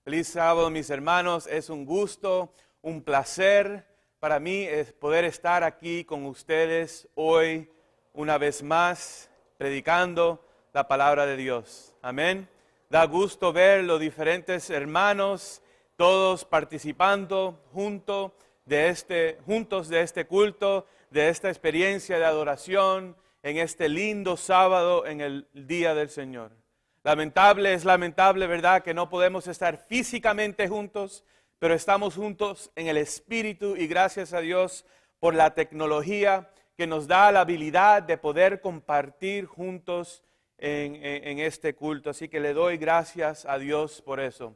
Feliz sábado, mis hermanos. Es un gusto, un placer para mí es poder estar aquí con ustedes hoy una vez más predicando la palabra de Dios. Amén. Da gusto ver los diferentes hermanos, todos participando juntos de este culto, de esta experiencia de adoración en este lindo sábado en el día del Señor. Es lamentable, ¿verdad?, que no podemos estar físicamente juntos, pero estamos juntos en el Espíritu y gracias a Dios por la tecnología que nos da la habilidad de poder compartir juntos en este culto. Así que le doy gracias a Dios por eso.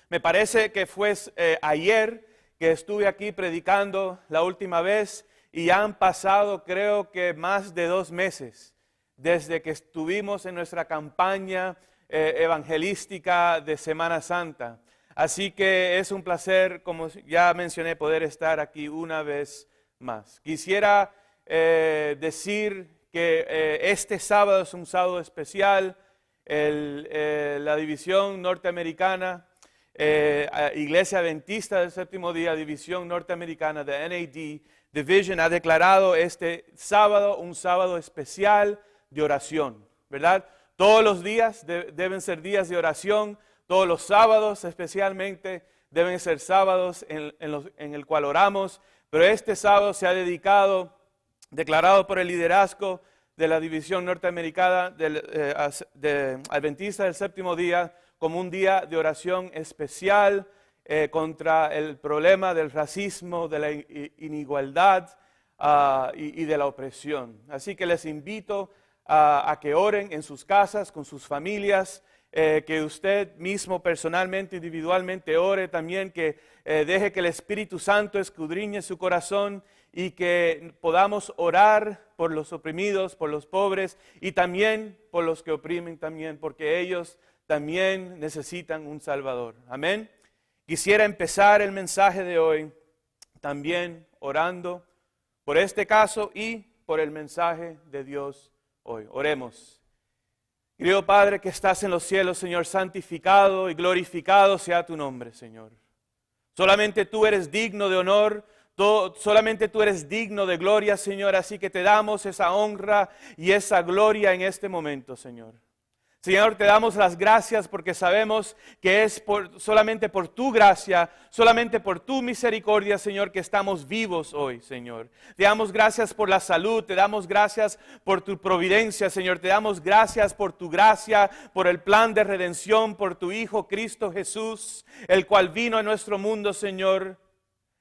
Me parece que fue ayer que estuve aquí predicando la última vez y ya han pasado creo que más de 2 meses. Desde que estuvimos en nuestra campaña evangelística de Semana Santa. Así que es un placer, como ya mencioné, poder estar aquí una vez más. Quisiera decir que este sábado es un sábado especial. La división norteamericana, Iglesia Adventista del Séptimo Día, división norteamericana de NAD Division, ha declarado este sábado un sábado especial de oración, ¿verdad? Todos los días deben ser días de oración, todos los sábados especialmente deben ser sábados en el cual oramos, pero este sábado se ha declarado por el liderazgo de la división norteamericana de Adventista del Séptimo Día como un día de oración especial contra el problema del racismo, de la inigualdad y de la opresión. Así que les invito a que oren en sus casas, con sus familias, que usted mismo personalmente, individualmente ore también, que deje que el Espíritu Santo escudriñe su corazón y que podamos orar por los oprimidos, por los pobres y también por los que oprimen también, porque ellos también necesitan un Salvador. Amén. Quisiera empezar el mensaje de hoy también orando por este caso y por el mensaje de Dios hoy. Oremos. Querido Padre que estás en los cielos, Señor, santificado y glorificado sea tu nombre, Señor. Solamente tú eres digno de honor, solamente tú eres digno de gloria, Señor, así que te damos esa honra y esa gloria en este momento, Señor. Señor, te damos las gracias porque sabemos que es solamente por tu gracia, solamente por tu misericordia, Señor, que estamos vivos hoy, Señor. Te damos gracias por la salud, te damos gracias por tu providencia, Señor. Te damos gracias por tu gracia, por el plan de redención, por tu Hijo Cristo Jesús, el cual vino a nuestro mundo, Señor,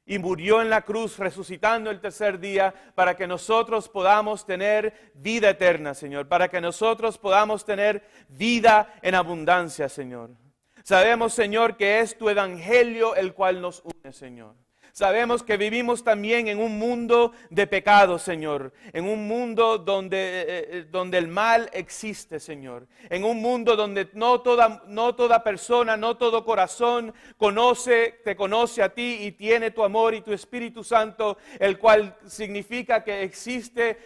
y murió en la cruz, resucitando el tercer día, para que nosotros podamos tener vida eterna, Señor. Para que nosotros podamos tener vida en abundancia, Señor. Sabemos, Señor, que es tu evangelio el cual nos une, Señor. Sabemos que vivimos también en un mundo de pecado, Señor. En un mundo donde el mal existe, Señor. En un mundo donde no toda persona, no todo corazón te conoce a ti y tiene tu amor y tu Espíritu Santo, el cual significa que existe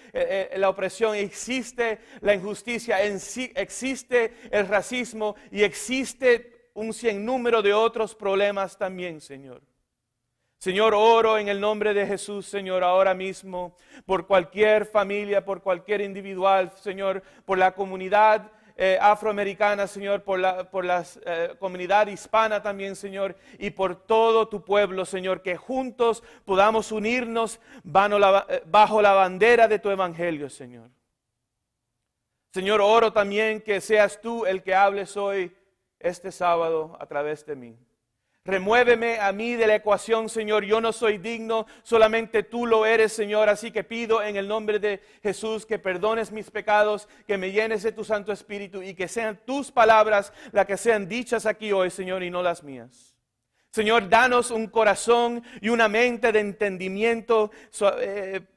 la opresión, existe la injusticia, existe el racismo y existe un sinnúmero de otros problemas también, Señor. Señor, oro en el nombre de Jesús, Señor, ahora mismo, por cualquier familia, por cualquier individual, Señor, por la comunidad afroamericana, Señor, por la comunidad hispana también, Señor, y por todo tu pueblo, Señor, que juntos podamos unirnos bajo la bandera de tu evangelio, Señor. Señor, oro también que seas tú el que hables hoy, este sábado, a través de mí. Remuéveme a mí de la ecuación, Señor. Yo no soy digno, solamente tú lo eres, Señor. Así que pido en el nombre de Jesús que perdones mis pecados, que me llenes de tu Santo Espíritu y que sean tus palabras las que sean dichas aquí hoy, Señor, y no las mías. Señor, danos un corazón y una mente de entendimiento.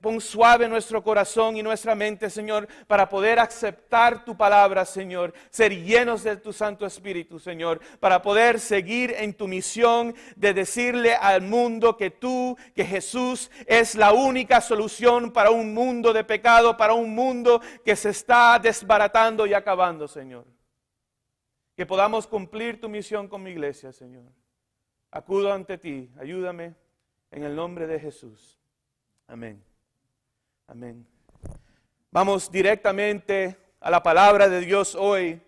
Pon suave nuestro corazón y nuestra mente, Señor, para poder aceptar tu palabra, Señor. Ser llenos de tu Santo Espíritu, Señor, para poder seguir en tu misión de decirle al mundo que Jesús es la única solución para un mundo de pecado, para un mundo que se está desbaratando y acabando, Señor. que podamos cumplir tu misión con mi iglesia, Señor. Acudo ante ti, ayúdame en el nombre de Jesús. Amén. Amén. Vamos directamente a la palabra de Dios hoy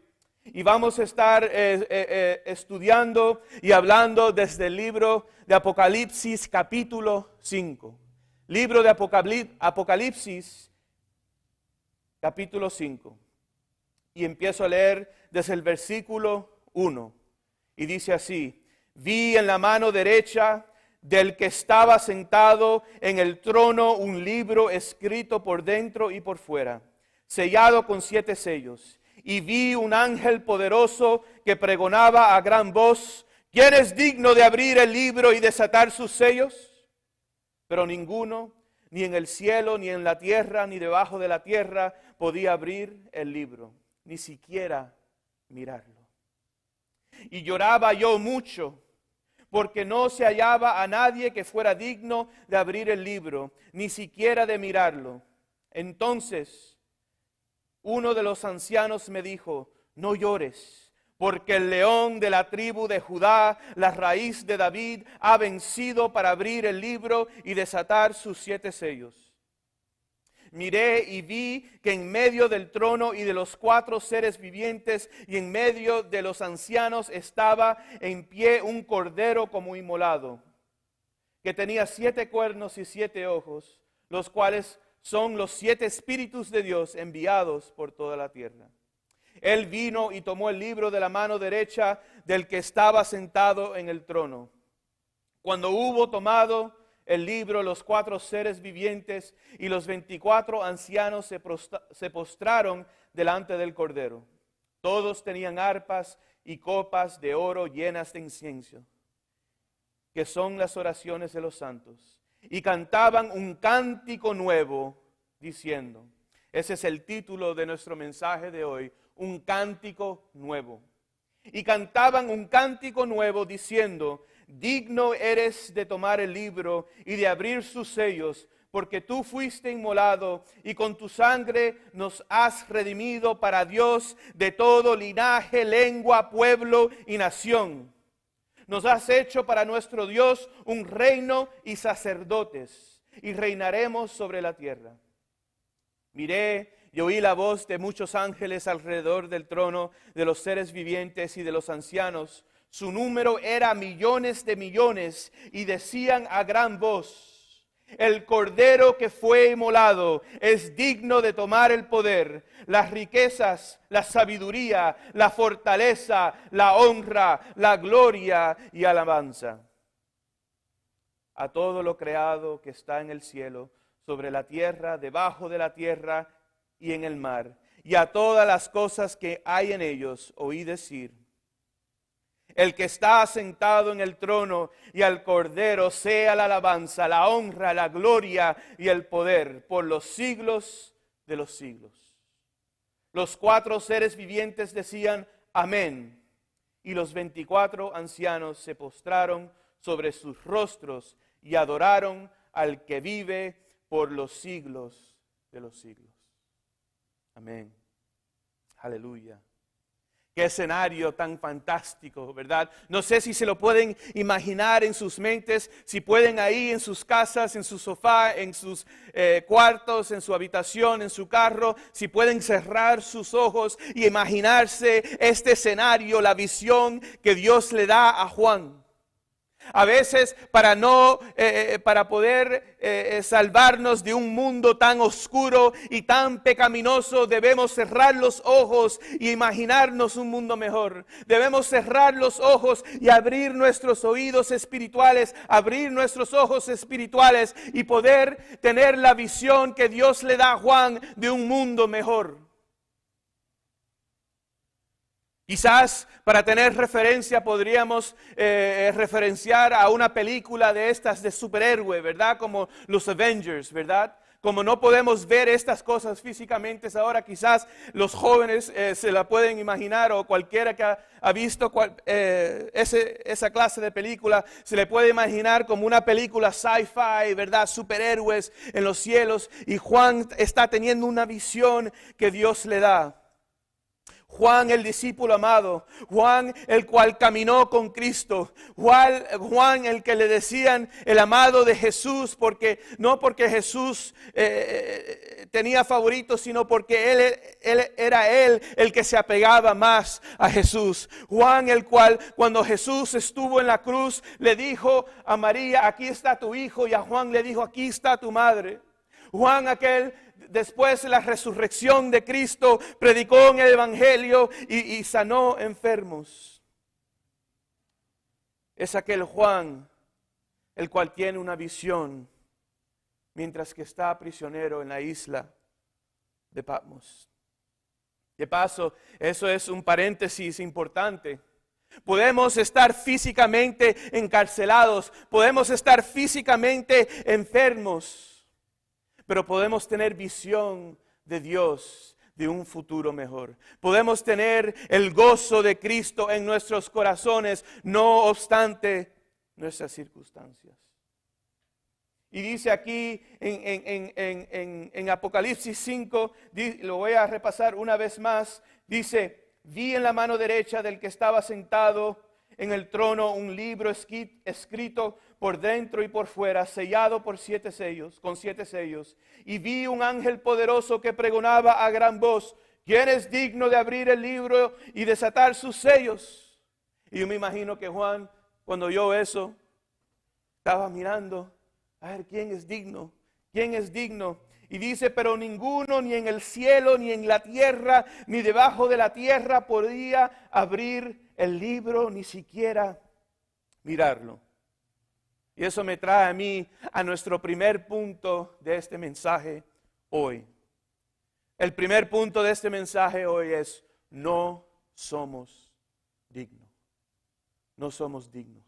y vamos a estar estudiando y hablando desde el libro de Apocalipsis capítulo 5. Libro de Apocalipsis capítulo 5. Y empiezo a leer desde el versículo 1. Y dice así: vi en la mano derecha del que estaba sentado en el trono un libro escrito por dentro y por fuera, sellado con 7 sellos. Y vi un ángel poderoso que pregonaba a gran voz: ¿quién es digno de abrir el libro y desatar sus sellos? Pero ninguno, ni en el cielo, ni en la tierra, ni debajo de la tierra, podía abrir el libro, ni siquiera mirarlo. Y lloraba yo mucho, porque no se hallaba a nadie que fuera digno de abrir el libro, ni siquiera de mirarlo. Entonces uno de los ancianos me dijo: no llores, porque el león de la tribu de Judá, la raíz de David, ha vencido para abrir el libro y desatar sus 7 sellos. Miré y vi que en medio del trono y de los 4 seres vivientes y en medio de los ancianos estaba en pie un cordero como inmolado, que tenía 7 cuernos y 7 ojos, los cuales son los 7 espíritus de Dios enviados por toda la tierra. Él vino y tomó el libro de la mano derecha del que estaba sentado en el trono. Cuando hubo tomado el libro, los 4 seres vivientes y los 24 ancianos se postraron delante del Cordero. Todos tenían arpas y copas de oro llenas de incienso, que son las oraciones de los santos. Y cantaban un cántico nuevo, diciendo, ese es el título de nuestro mensaje de hoy, un cántico nuevo. Y cantaban un cántico nuevo diciendo: digno eres de tomar el libro y de abrir sus sellos, porque tú fuiste inmolado y con tu sangre nos has redimido para Dios de todo linaje, lengua, pueblo y nación. Nos has hecho para nuestro Dios un reino y sacerdotes, y reinaremos sobre la tierra. Miré y oí la voz de muchos ángeles alrededor del trono, de los seres vivientes y de los ancianos. Su número era millones de millones, y decían a gran voz: el Cordero que fue inmolado es digno de tomar el poder, las riquezas, la sabiduría, la fortaleza, la honra, la gloria y alabanza. A todo lo creado que está en el cielo, sobre la tierra, debajo de la tierra y en el mar, y a todas las cosas que hay en ellos, oí decir: el que está sentado en el trono y al Cordero sea la alabanza, la honra, la gloria y el poder por los siglos de los siglos. Los 4 seres vivientes decían: amén. Y los 24 ancianos se postraron sobre sus rostros y adoraron al que vive por los siglos de los siglos. Amén. Aleluya. Qué escenario tan fantástico, ¿verdad? No sé si se lo pueden imaginar en sus mentes, si pueden ahí en sus casas, en su sofá, en sus cuartos, en su habitación, en su carro, si pueden cerrar sus ojos y imaginarse este escenario, la visión que Dios le da a Juan. A veces para poder salvarnos de un mundo tan oscuro y tan pecaminoso, debemos cerrar los ojos y imaginarnos un mundo mejor. Debemos cerrar los ojos y abrir nuestros oídos espirituales, abrir nuestros ojos espirituales y poder tener la visión que Dios le da a Juan de un mundo mejor. Quizás para tener referencia podríamos referenciar a una película de estas de superhéroe, ¿verdad? Como los Avengers, ¿verdad? Como no podemos ver estas cosas físicamente ahora, quizás los jóvenes se la pueden imaginar, o cualquiera que ha visto esa clase de película, se le puede imaginar como una película sci-fi, ¿verdad? Superhéroes en los cielos, y Juan está teniendo una visión que Dios le da. Juan el discípulo amado, Juan el cual caminó con Cristo, Juan el que le decían el amado de Jesús, no porque Jesús tenía favoritos, sino porque él era el que se apegaba más a Jesús. Juan el cual cuando Jesús estuvo en la cruz le dijo a María, aquí está tu hijo, y a Juan le dijo, aquí está tu madre. Juan aquel, después de la resurrección de Cristo, predicó en el Evangelio y sanó enfermos. Es aquel Juan el cual tiene una visión mientras que está prisionero en la isla de Patmos. De paso, eso es un paréntesis importante. Podemos estar físicamente encarcelados, podemos estar físicamente enfermos, pero podemos tener visión de Dios, de un futuro mejor. Podemos tener el gozo de Cristo en nuestros corazones, no obstante nuestras circunstancias. Y dice aquí en Apocalipsis 5, lo voy a repasar una vez más, dice, vi en la mano derecha del que estaba sentado en el trono un libro escrito por dentro y por fuera, sellado por con 7 sellos. Y vi un ángel poderoso que pregonaba a gran voz, ¿quién es digno de abrir el libro y desatar sus sellos? Y yo me imagino que Juan, cuando oyó eso, estaba mirando, a ver, ¿quién es digno? ¿Quién es digno? Y dice, pero ninguno, ni en el cielo, ni en la tierra, ni debajo de la tierra, podía abrir el libro, ni siquiera mirarlo. Y eso me trae a mí a nuestro primer punto de este mensaje hoy. El primer punto de este mensaje hoy es, no somos dignos. No somos dignos.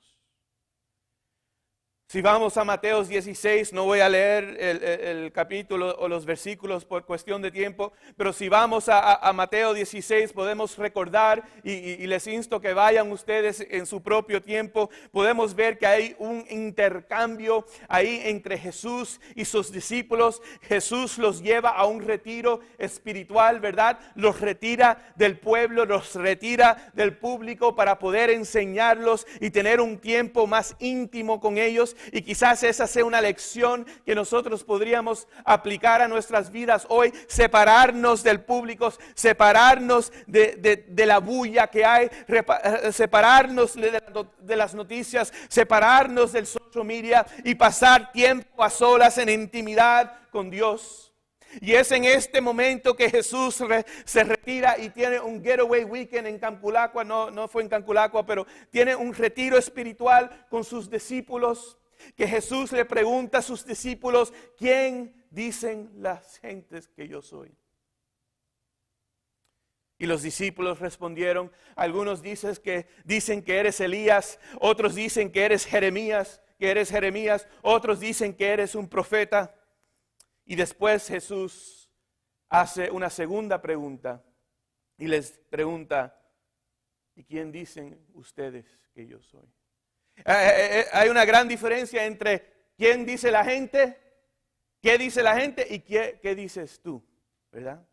Si vamos a Mateo 16, no voy a leer el capítulo o los versículos por cuestión de tiempo, pero si vamos a Mateo 16 podemos recordar y les insto que vayan ustedes en su propio tiempo. Podemos ver que hay un intercambio ahí entre Jesús y sus discípulos. Jesús los lleva a un retiro espiritual, ¿verdad? Los retira del pueblo, los retira del público para poder enseñarlos y tener un tiempo más íntimo con ellos. Y quizás esa sea una lección que nosotros podríamos aplicar a nuestras vidas hoy. Separarnos del público, separarnos de la bulla que hay, separarnos de las noticias, separarnos del social media y pasar tiempo a solas en intimidad con Dios. Y es en este momento que Jesús se retira y tiene un getaway weekend en Canculacua. No fue en Canculacua, pero tiene un retiro espiritual con sus discípulos. Que Jesús le pregunta a sus discípulos, ¿quién dicen las gentes que yo soy? Y los discípulos respondieron, algunos dicen que eres Elías, otros dicen que eres Jeremías, otros dicen que eres un profeta. Y después Jesús hace una segunda pregunta y les pregunta, ¿y quién dicen ustedes que yo soy? Hay una gran diferencia entre quién dice la gente, qué dice la gente y qué dices tú, ¿verdad?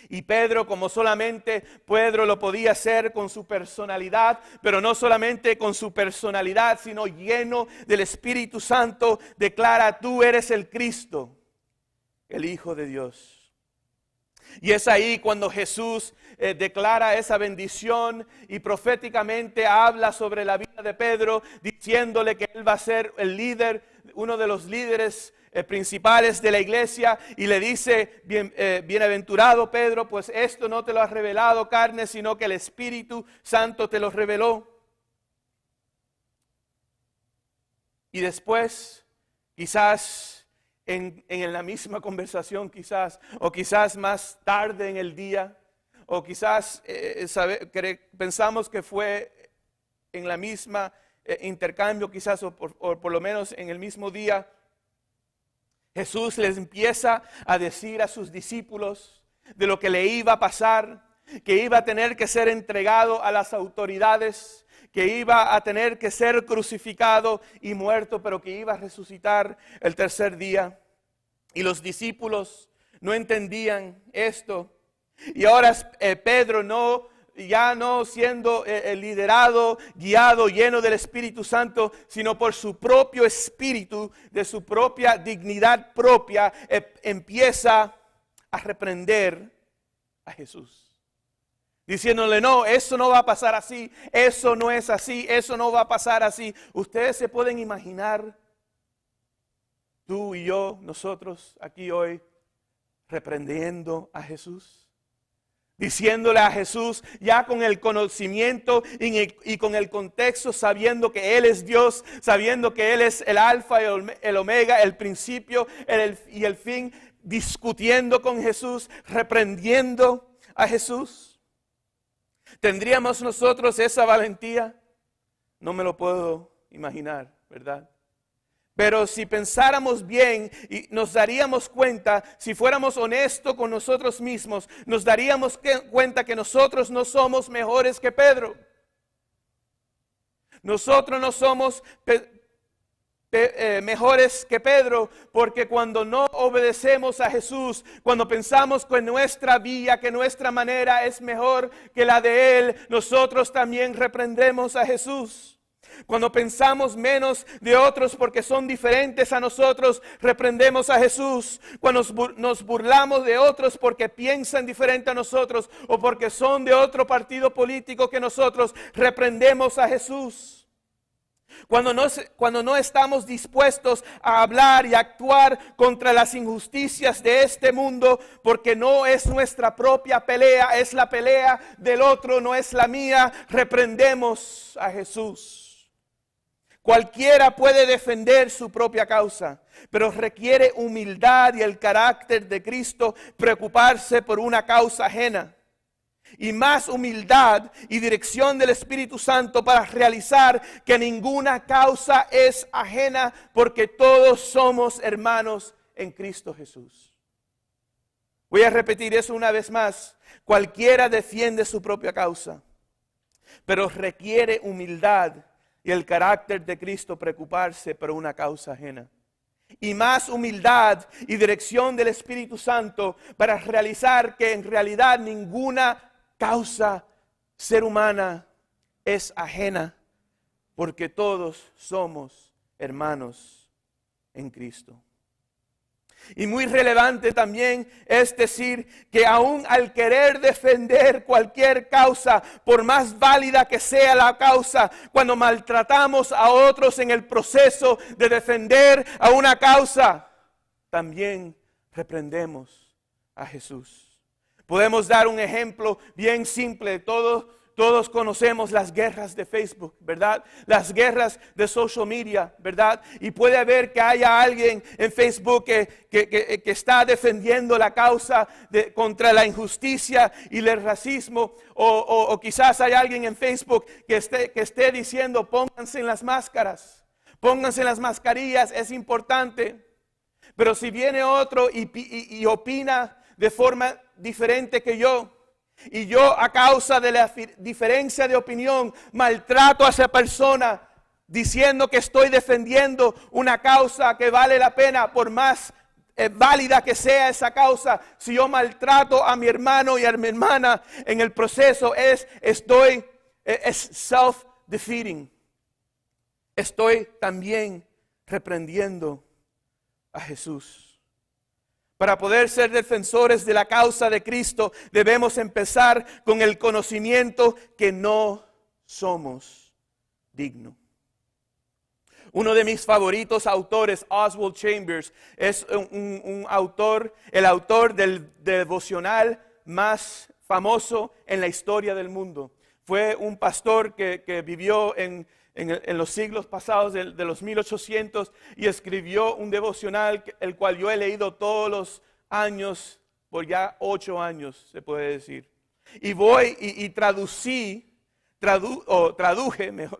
Y Pedro, como solamente Pedro lo podía hacer con su personalidad, pero no solamente con su personalidad, sino lleno del Espíritu Santo, declara, tú eres el Cristo, el Hijo de Dios. Y es ahí cuando Jesús declara esa bendición y proféticamente habla sobre la vida de Pedro, diciéndole que él va a ser el líder, uno de los líderes principales de la iglesia, y le dice, bienaventurado Pedro, pues esto no te lo ha revelado carne, sino que el Espíritu Santo te lo reveló. Y después, quizás en la misma conversación, o quizás más tarde en el día, o quizás pensamos que fue en la misma intercambio, quizás, o por lo menos en el mismo día, Jesús les empieza a decir a sus discípulos de lo que le iba a pasar, que iba a tener que ser entregado a las autoridades, que iba a tener que ser crucificado y muerto, pero que iba a resucitar el tercer día. Y los discípulos no entendían esto. Y ahora Pedro no ya no siendo liderado, guiado, lleno del Espíritu Santo, sino por su propio espíritu, de su propia dignidad propia, empieza a reprender a Jesús. Diciéndole, no, eso no va a pasar así, eso no es así, eso no va a pasar así. Ustedes se pueden imaginar, tú y yo, nosotros aquí hoy, reprendiendo a Jesús. Diciéndole a Jesús, ya con el conocimiento y con el contexto, sabiendo que Él es Dios, sabiendo que Él es el alfa y el omega, el principio y el fin, discutiendo con Jesús, reprendiendo a Jesús. ¿Tendríamos nosotros esa valentía? No me lo puedo imaginar, ¿verdad? Pero si pensáramos bien y nos daríamos cuenta, si fuéramos honestos con nosotros mismos, nos daríamos cuenta que nosotros no somos mejores que Pedro. Nosotros no somos mejores que Pedro, porque cuando no obedecemos a Jesús, cuando pensamos que nuestra vía, que nuestra manera es mejor que la de Él, nosotros también reprendemos a Jesús. Cuando pensamos menos de otros porque son diferentes a nosotros, reprendemos a Jesús. Cuando nos burlamos de otros porque piensan diferente a nosotros o porque son de otro partido político que nosotros, reprendemos a Jesús. Cuando no estamos dispuestos a hablar y actuar contra las injusticias de este mundo, porque no es nuestra propia pelea, es la pelea del otro, no es la mía, reprendemos a Jesús. Cualquiera puede defender su propia causa, pero requiere humildad y el carácter de Cristo preocuparse por una causa ajena. Y más humildad y dirección del Espíritu Santo para realizar que ninguna causa es ajena, porque todos somos hermanos en Cristo Jesús. Voy a repetir eso una vez más. Cualquiera defiende su propia causa, pero requiere humildad y el carácter de Cristo preocuparse por una causa ajena. Y más humildad y dirección del Espíritu Santo para realizar que en realidad ninguna causa ser humana es ajena, porque todos somos hermanos en Cristo. Y muy relevante también es decir que aún al querer defender cualquier causa, por más válida que sea la causa, cuando maltratamos a otros en el proceso de defender a una causa, también reprendemos a Jesús. Podemos dar un ejemplo bien simple. Todos conocemos las guerras de Facebook, ¿verdad? Las guerras de social media, ¿verdad? Y puede haber que haya alguien en Facebook que está defendiendo la causa contra la injusticia y el racismo. O quizás hay alguien en Facebook que esté diciendo, pónganse en las máscaras, pónganse en las mascarillas, es importante. Pero si viene otro y opina de forma diferente que yo, y yo a causa de la diferencia de opinión maltrato a esa persona diciendo que estoy defendiendo una causa que vale la pena, por más válida que sea esa causa, si yo maltrato a mi hermano y a mi hermana en el proceso es self-defeating. Estoy también reprendiendo a Jesús. Para poder ser defensores de la causa de Cristo, debemos empezar con el conocimiento que no somos dignos. Uno de mis favoritos autores, Oswald Chambers, es un autor, el autor del devocional más famoso en la historia del mundo. Fue un pastor que vivió en los siglos pasados de los 1800 y escribió un devocional el cual yo he leído todos los años, por ya 8 años se puede decir. Y traduje,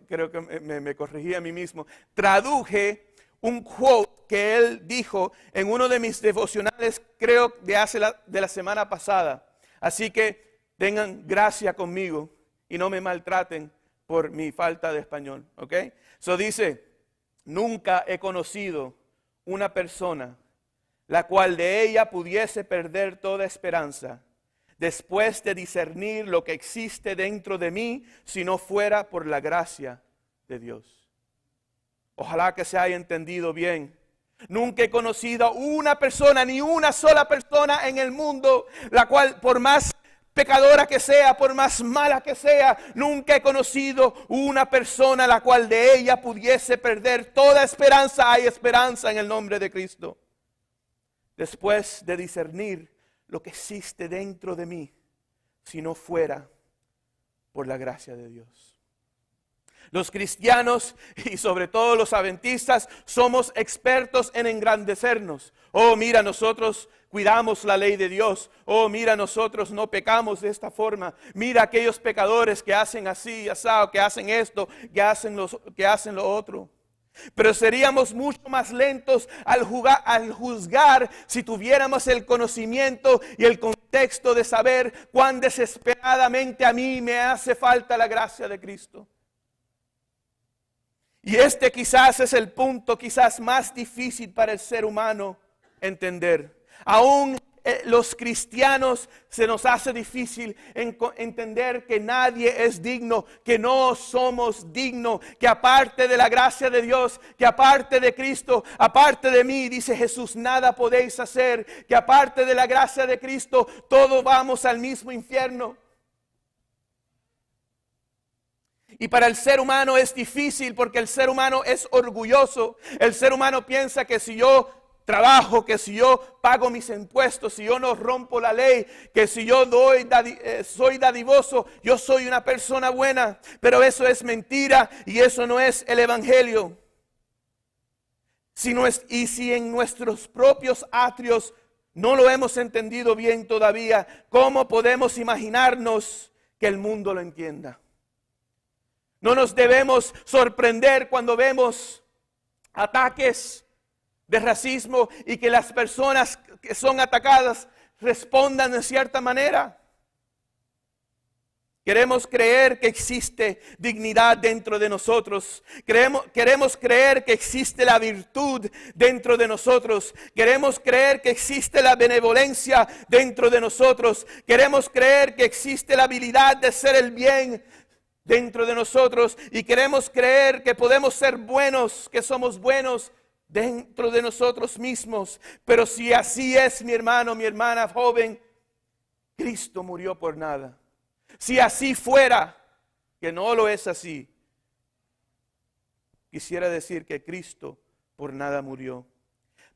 creo que me corregí a mí mismo, traduje un quote que él dijo en uno de mis devocionales, creo de la semana pasada. Así que tengan gracia conmigo y no me maltraten por mi falta de español, ¿ok? So dice, nunca he conocido una persona la cual de ella pudiese perder toda esperanza, después de discernir lo que existe dentro de mí, si no fuera por la gracia de Dios. Ojalá que se haya entendido bien. Nunca he conocido una persona, ni una sola persona en el mundo, la cual por más pecadora que sea, por más mala que sea, nunca he conocido una persona la cual de ella pudiese perder toda esperanza. Hay esperanza en el nombre de Cristo. Después de discernir lo que existe dentro de mí, si no fuera por la gracia de Dios. Los cristianos y sobre todo los adventistas somos expertos en engrandecernos. Oh, mira, nosotros cuidamos la ley de Dios. Oh, mira, nosotros no pecamos de esta forma. Mira aquellos pecadores que hacen así, asado, que hacen esto, que hacen lo otro. Pero seríamos mucho más lentos al juzgar si tuviéramos el conocimiento y el contexto de saber cuán desesperadamente a mí me hace falta la gracia de Cristo. Y este quizás es el punto quizás más difícil para el ser humano entender. Aún los cristianos se nos hace difícil entender que nadie es digno, que no somos dignos, que aparte de la gracia de Dios, que aparte de Cristo, aparte de mí, dice Jesús, nada podéis hacer, que aparte de la gracia de Cristo, todos vamos al mismo infierno. Y para el ser humano es difícil porque el ser humano es orgulloso. El ser humano piensa que si yo trabajo, que si yo pago mis impuestos, si yo no rompo la ley, que si yo soy dadivoso, yo soy una persona buena. Pero eso es mentira y eso no es el evangelio. Y si en nuestros propios atrios no lo hemos entendido bien todavía, ¿cómo podemos imaginarnos que el mundo lo entienda? No nos debemos sorprender cuando vemos ataques de racismo y que las personas que son atacadas respondan de cierta manera. Queremos creer que existe dignidad dentro de nosotros. Queremos creer que existe la virtud dentro de nosotros. Queremos creer que existe la benevolencia dentro de nosotros. Queremos creer que existe la habilidad de hacer el bien dentro de nosotros y queremos creer que podemos ser buenos, que somos buenos dentro de nosotros mismos. Pero si así es, mi hermano, mi hermana joven, Cristo murió por nada. Si así fuera, que no lo es así, quisiera decir que Cristo por nada murió.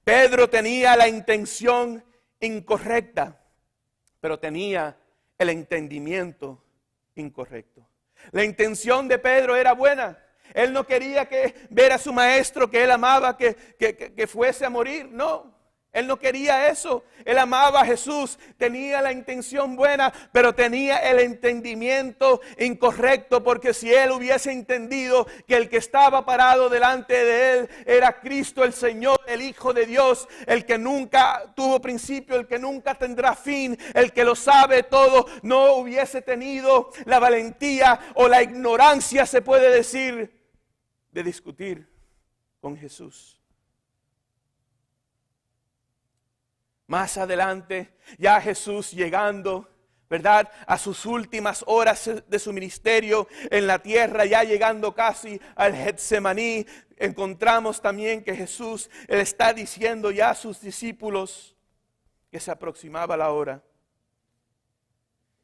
Pedro tenía la intención incorrecta, pero tenía el entendimiento incorrecto. La intención de Pedro era buena. Él no quería ver a su maestro que él amaba que fuese a morir. No, él no quería eso. Él amaba a Jesús, tenía la intención buena, pero tenía el entendimiento incorrecto. Porque si él hubiese entendido que el que estaba parado delante de él era Cristo el Señor, el Hijo de Dios, el que nunca tuvo principio, el que nunca tendrá fin, el que lo sabe todo, no hubiese tenido la valentía o la ignorancia, se puede decir, de discutir con Jesús. Más adelante, ya Jesús llegando, ¿verdad?, a sus últimas horas de su ministerio en la tierra, ya llegando casi al Getsemaní, encontramos también que Jesús, Él está diciendo ya a sus discípulos que se aproximaba la hora.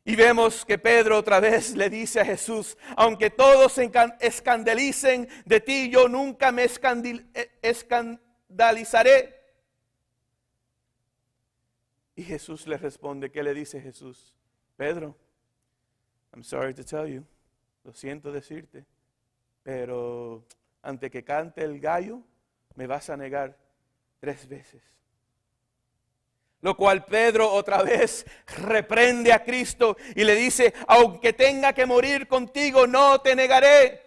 Y vemos que Pedro otra vez le dice a Jesús, aunque todos se escandalicen de ti, yo nunca me escandalizaré. Y Jesús le responde, ¿qué le dice Jesús? Pedro, I'm sorry to tell you, lo siento decirte, pero antes que cante el gallo, me vas a negar 3 veces. Lo cual Pedro otra vez reprende a Cristo y le dice, aunque tenga que morir contigo, no te negaré.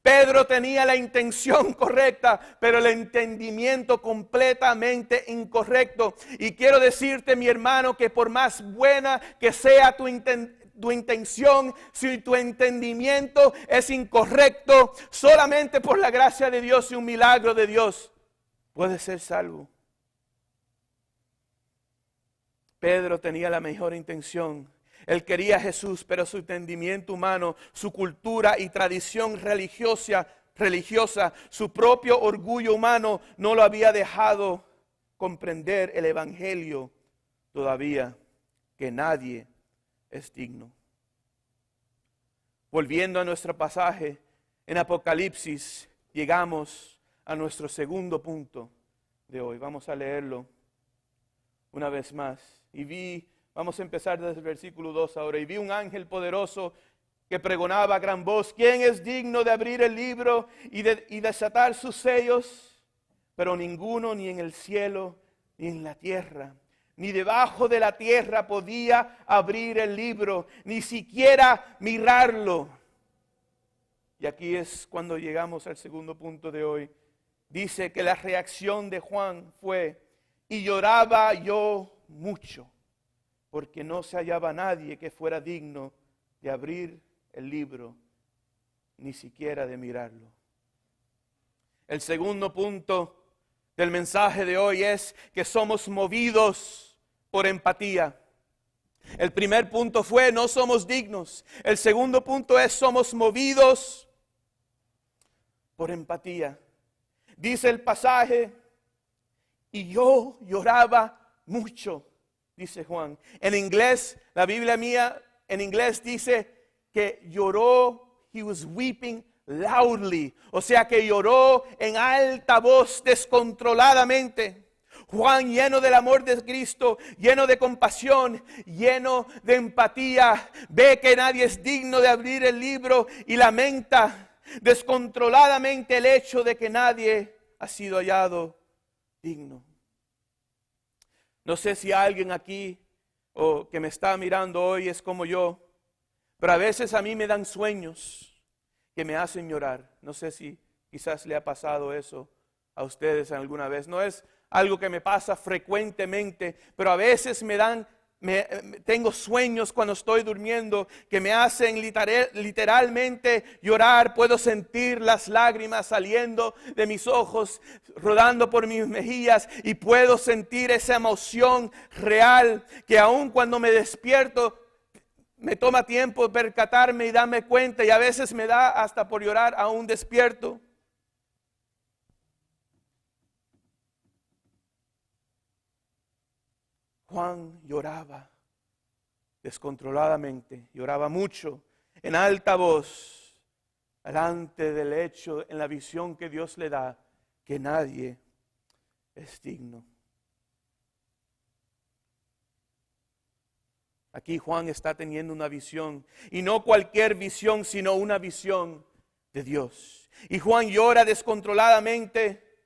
Pedro tenía la intención correcta, pero el entendimiento completamente incorrecto. Y quiero decirte, mi hermano, que por más buena que sea tu intención, si tu entendimiento es incorrecto, solamente por la gracia de Dios y un milagro de Dios, puedes ser salvo. Pedro tenía la mejor intención. Él quería a Jesús, pero su entendimiento humano, su cultura y tradición religiosa, su propio orgullo humano no lo había dejado comprender el evangelio todavía, que nadie es digno. Volviendo a nuestro pasaje en Apocalipsis, llegamos a nuestro segundo punto de hoy. Vamos a leerlo una vez más. Vamos a empezar desde el versículo 2 ahora. Y vi un ángel poderoso que pregonaba a gran voz: ¿quién es digno de abrir el libro y desatar sus sellos? Pero ninguno, ni en el cielo, ni en la tierra, ni debajo de la tierra podía abrir el libro, ni siquiera mirarlo. Y aquí es cuando llegamos al segundo punto de hoy. Dice que la reacción de Juan fue: y lloraba yo mucho, porque no se hallaba nadie que fuera digno de abrir el libro, ni siquiera de mirarlo. El segundo punto del mensaje de hoy es que somos movidos por empatía. El primer punto fue: no somos dignos. El segundo punto es: somos movidos por empatía. Dice el pasaje: y yo lloraba mucho, dice Juan. En inglés, la Biblia mía en inglés dice que lloró, he was weeping loudly. O sea que lloró en alta voz, descontroladamente. Juan, lleno del amor de Cristo, lleno de compasión, lleno de empatía, ve que nadie es digno de abrir el libro y lamenta descontroladamente el hecho de que nadie ha sido hallado digno. No sé si alguien aquí o que me está mirando hoy es como yo, pero a veces a mí me dan sueños que me hacen llorar. No sé si quizás le ha pasado eso a ustedes alguna vez. No es algo que me pasa frecuentemente, pero a veces tengo sueños cuando estoy durmiendo que me hacen literalmente llorar. Puedo sentir las lágrimas saliendo de mis ojos, rodando por mis mejillas, y puedo sentir esa emoción real que aun cuando me despierto me toma tiempo percatarme y darme cuenta, y a veces me da hasta por llorar aún despierto. Juan lloraba descontroladamente, lloraba mucho, en alta voz, delante del hecho, en la visión que Dios le da, que nadie es digno. Aquí Juan está teniendo una visión, y no cualquier visión, sino una visión de Dios. Y Juan llora descontroladamente,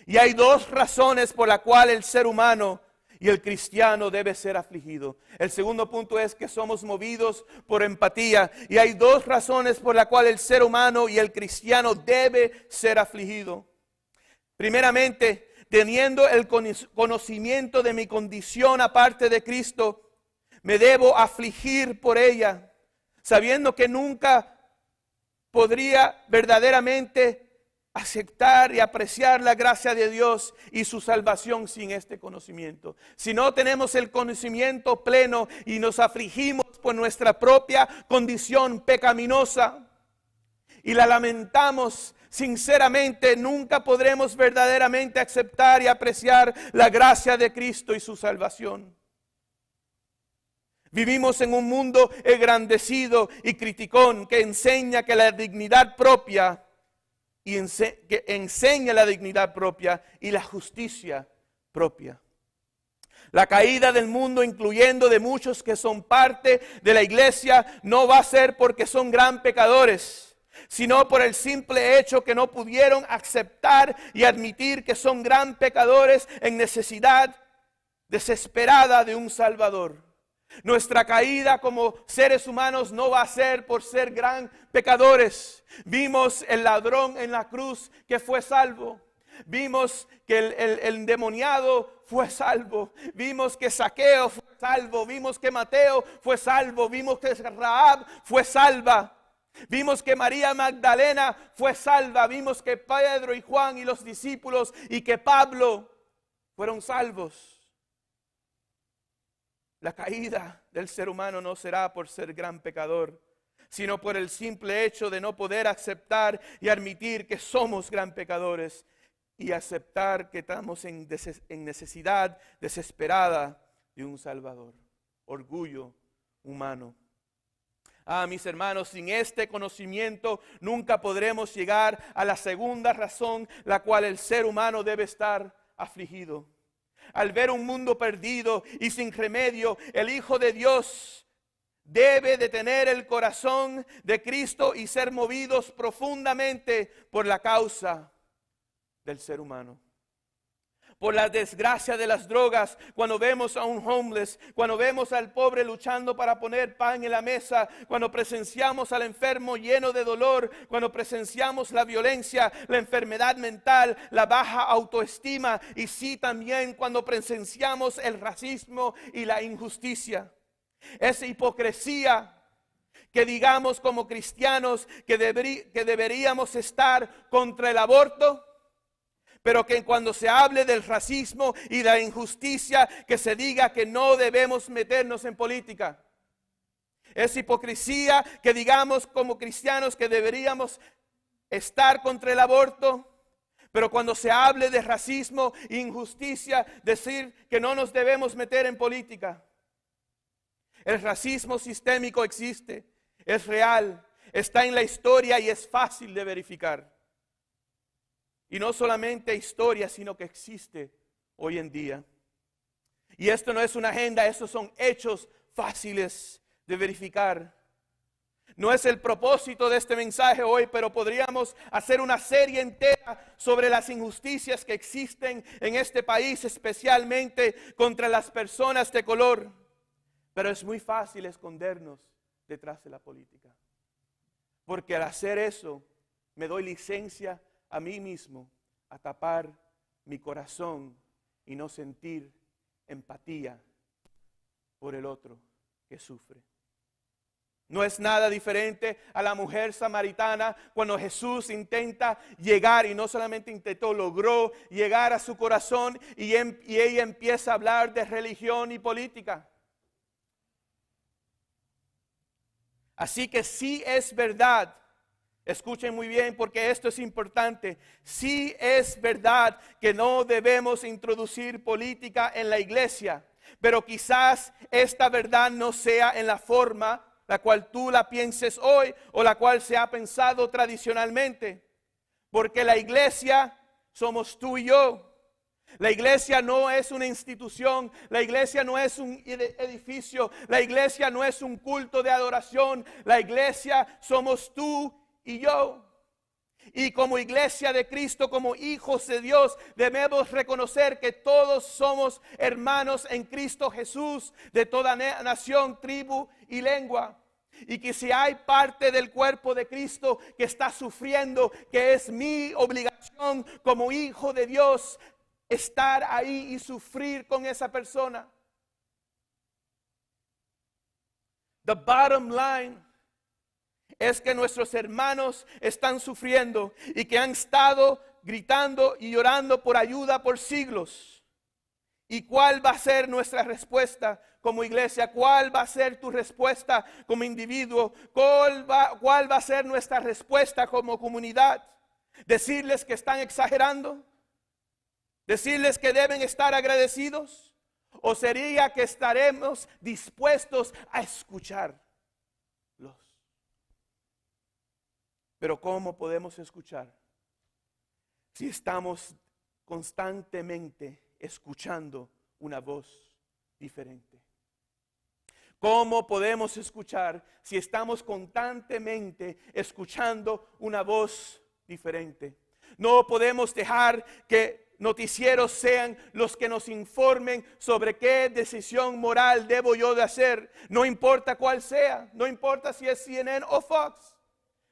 y hay dos razones por las cuales el ser humano y el cristiano debe ser afligido. El segundo punto es que somos movidos por empatía, y hay dos razones por las cuales el ser humano y el cristiano debe ser afligido. Primeramente, teniendo el conocimiento de mi condición aparte de Cristo, me debo afligir por ella, sabiendo que nunca podría verdaderamente aceptar y apreciar la gracia de Dios y su salvación sin este conocimiento. Si no tenemos el conocimiento pleno y nos afligimos por nuestra propia condición pecaminosa y la lamentamos sinceramente, nunca podremos verdaderamente aceptar y apreciar la gracia de Cristo y su salvación. Vivimos en un mundo engrandecido y criticón que enseña que la dignidad propia que enseña la dignidad propia y la justicia propia. La caída del mundo, incluyendo de muchos que son parte de la iglesia, no va a ser porque son gran pecadores, sino por el simple hecho que no pudieron aceptar y admitir que son gran pecadores en necesidad desesperada de un Salvador. Nuestra caída como seres humanos no va a ser por ser gran pecadores. Vimos el ladrón en la cruz que fue salvo. Vimos que el endemoniado fue salvo. Vimos que Zaqueo fue salvo. Vimos que Mateo fue salvo. Vimos que Rahab fue salva. Vimos que María Magdalena fue salva. Vimos que Pedro y Juan y los discípulos y que Pablo fueron salvos. La caída del ser humano no será por ser gran pecador, sino por el simple hecho de no poder aceptar y admitir que somos gran pecadores y aceptar que estamos en necesidad desesperada de un Salvador. Orgullo humano. Mis hermanos, sin este conocimiento nunca podremos llegar a la segunda razón, la cual el ser humano debe estar afligido. Al ver un mundo perdido y sin remedio, el Hijo de Dios debe de tener el corazón de Cristo y ser movidos profundamente por la causa del ser humano. Por la desgracia de las drogas, cuando vemos a un homeless, cuando vemos al pobre luchando para poner pan en la mesa, cuando presenciamos al enfermo lleno de dolor, cuando presenciamos la violencia, la enfermedad mental, la baja autoestima, y sí también cuando presenciamos el racismo y la injusticia. Esa hipocresía que digamos como cristianos que deberíamos estar contra el aborto, pero que cuando se hable del racismo y de la injusticia, que se diga que no debemos meternos en política. Es hipocresía que digamos como cristianos que deberíamos estar contra el aborto, pero cuando se hable de racismo e injusticia, decir que no nos debemos meter en política. El racismo sistémico existe, es real, está en la historia y es fácil de verificar. Y no solamente historia, sino que existe hoy en día. Y esto no es una agenda, estos son hechos fáciles de verificar. No es el propósito de este mensaje hoy, pero podríamos hacer una serie entera sobre las injusticias que existen en este país, especialmente contra las personas de color. Pero es muy fácil escondernos detrás de la política. Porque al hacer eso, me doy licencia a mí mismo a tapar mi corazón y no sentir empatía por el otro que sufre. No es nada diferente a la mujer samaritana cuando Jesús intenta llegar, y no solamente intentó, logró llegar a su corazón, y ella empieza a hablar de religión y política. Así que sí es verdad. Escuchen muy bien porque esto es importante. Sí es verdad que no debemos introducir política en la iglesia, pero quizás esta verdad no sea en la forma la cual tú la pienses hoy o la cual se ha pensado tradicionalmente. Porque la iglesia somos tú y yo. La iglesia no es una institución, la iglesia no es un edificio, la iglesia no es un culto de adoración, la iglesia somos tú y yo. Y como iglesia de Cristo, como hijos de Dios, debemos reconocer que todos somos hermanos en Cristo Jesús, de toda nación, tribu y lengua. Y que si hay parte del cuerpo de Cristo que está sufriendo, que es mi obligación como hijo de Dios, estar ahí y sufrir con esa persona. The bottom line es que nuestros hermanos están sufriendo y que han estado gritando y llorando por ayuda por siglos. ¿Y cuál va a ser nuestra respuesta como iglesia? ¿Cuál va a ser tu respuesta como individuo? ¿Cuál va a ser nuestra respuesta como comunidad? ¿Decirles que están exagerando? ¿Decirles que deben estar agradecidos? ¿O sería que estaremos dispuestos a escucharlos? Pero ¿cómo podemos escuchar si estamos constantemente escuchando una voz diferente? ¿Cómo podemos escuchar si estamos constantemente escuchando una voz diferente? No podemos dejar que noticieros sean los que nos informen sobre qué decisión moral debo yo de hacer. No importa cuál sea, no importa si es CNN o Fox.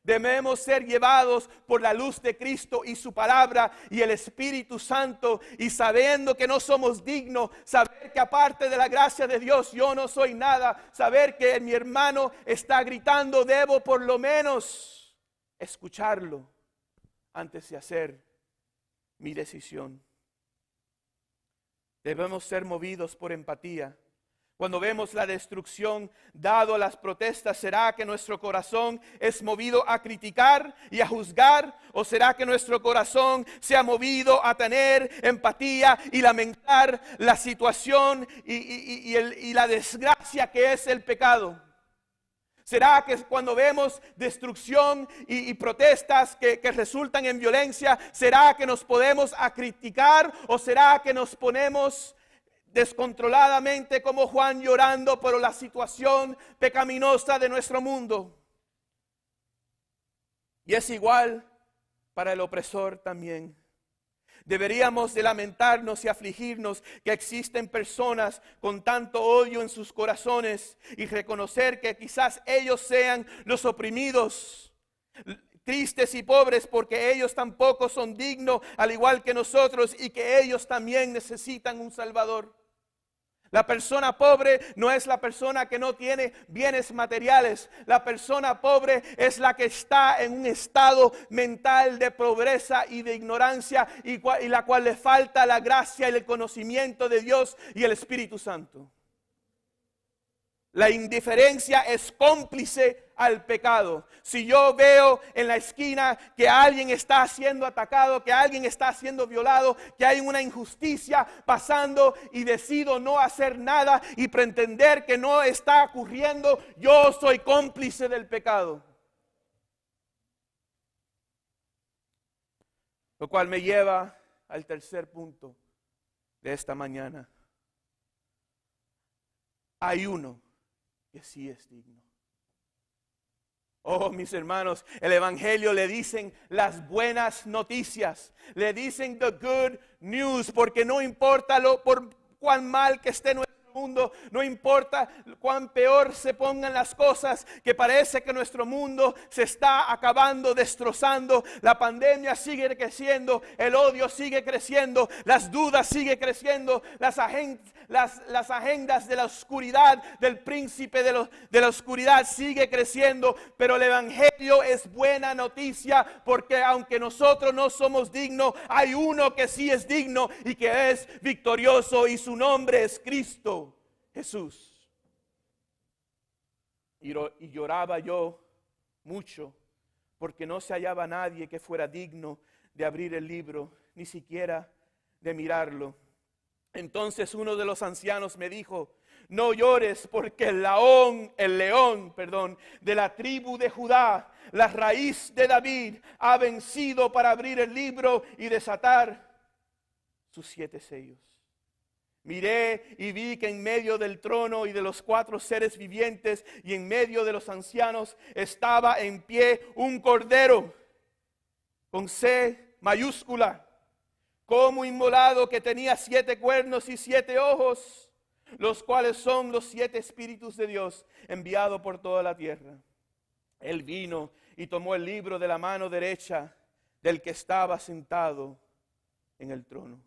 Debemos ser llevados por la luz de Cristo y su palabra y el Espíritu Santo, y sabiendo que no somos dignos, saber que aparte de la gracia de Dios yo no soy nada, saber que mi hermano está gritando, debo por lo menos escucharlo antes de hacer mi decisión. Debemos ser movidos por empatía, Cuando vemos la destrucción dado a las protestas, ¿será que nuestro corazón es movido a criticar y a juzgar? ¿O será que nuestro corazón se ha movido a tener empatía y lamentar la situación y la desgracia que es el pecado? ¿Será que cuando vemos destrucción y protestas que resultan en violencia, será que nos podemos a criticar o será que nos ponemos descontroladamente como Juan llorando por la situación pecaminosa de nuestro mundo? Y es igual para el opresor también. Deberíamos de lamentarnos y afligirnos que existen personas con tanto odio en sus corazones y reconocer que quizás ellos sean los oprimidos, tristes y pobres, porque ellos tampoco son dignos al igual que nosotros y que ellos también necesitan un Salvador. La persona pobre no es la persona que no tiene bienes materiales. La persona pobre es la que está en un estado mental de pobreza y de ignorancia y la cual le falta la gracia y el conocimiento de Dios y el Espíritu Santo. La indiferencia es cómplice al pecado. Si yo veo en la esquina que alguien está siendo atacado, que alguien está siendo violado, que hay una injusticia pasando y decido no hacer nada y pretender que no está ocurriendo, yo soy cómplice del pecado. Lo cual me lleva al tercer punto de esta mañana. Hay uno que sí es digno. Oh, mis hermanos, el Evangelio le dicen las buenas noticias, le dicen the good news, porque no importa por cuán mal que esté nuestro mundo, no importa cuán peor se pongan las cosas, que parece que nuestro mundo se está acabando, destrozando, la pandemia sigue creciendo, el odio sigue creciendo, las dudas siguen creciendo, las agendas de la oscuridad, del príncipe de la oscuridad sigue creciendo, pero el Evangelio es buena noticia, porque aunque nosotros no somos dignos, hay uno que sí es digno y que es victorioso, y su nombre es Cristo Jesús. Y lloraba yo mucho, porque no se hallaba nadie que fuera digno de abrir el libro, ni siquiera de mirarlo. Entonces uno de los ancianos me dijo: no llores, porque el león de la tribu de Judá, la raíz de David, ha vencido para abrir el libro y desatar sus 7 sellos. Miré y vi que en medio del trono y de los 4 seres vivientes y en medio de los ancianos estaba en pie un cordero con C mayúscula, como inmolado, que tenía 7 cuernos y 7 ojos, los cuales son los 7 espíritus de Dios enviados por toda la tierra. Él vino y tomó el libro de la mano derecha del que estaba sentado en el trono.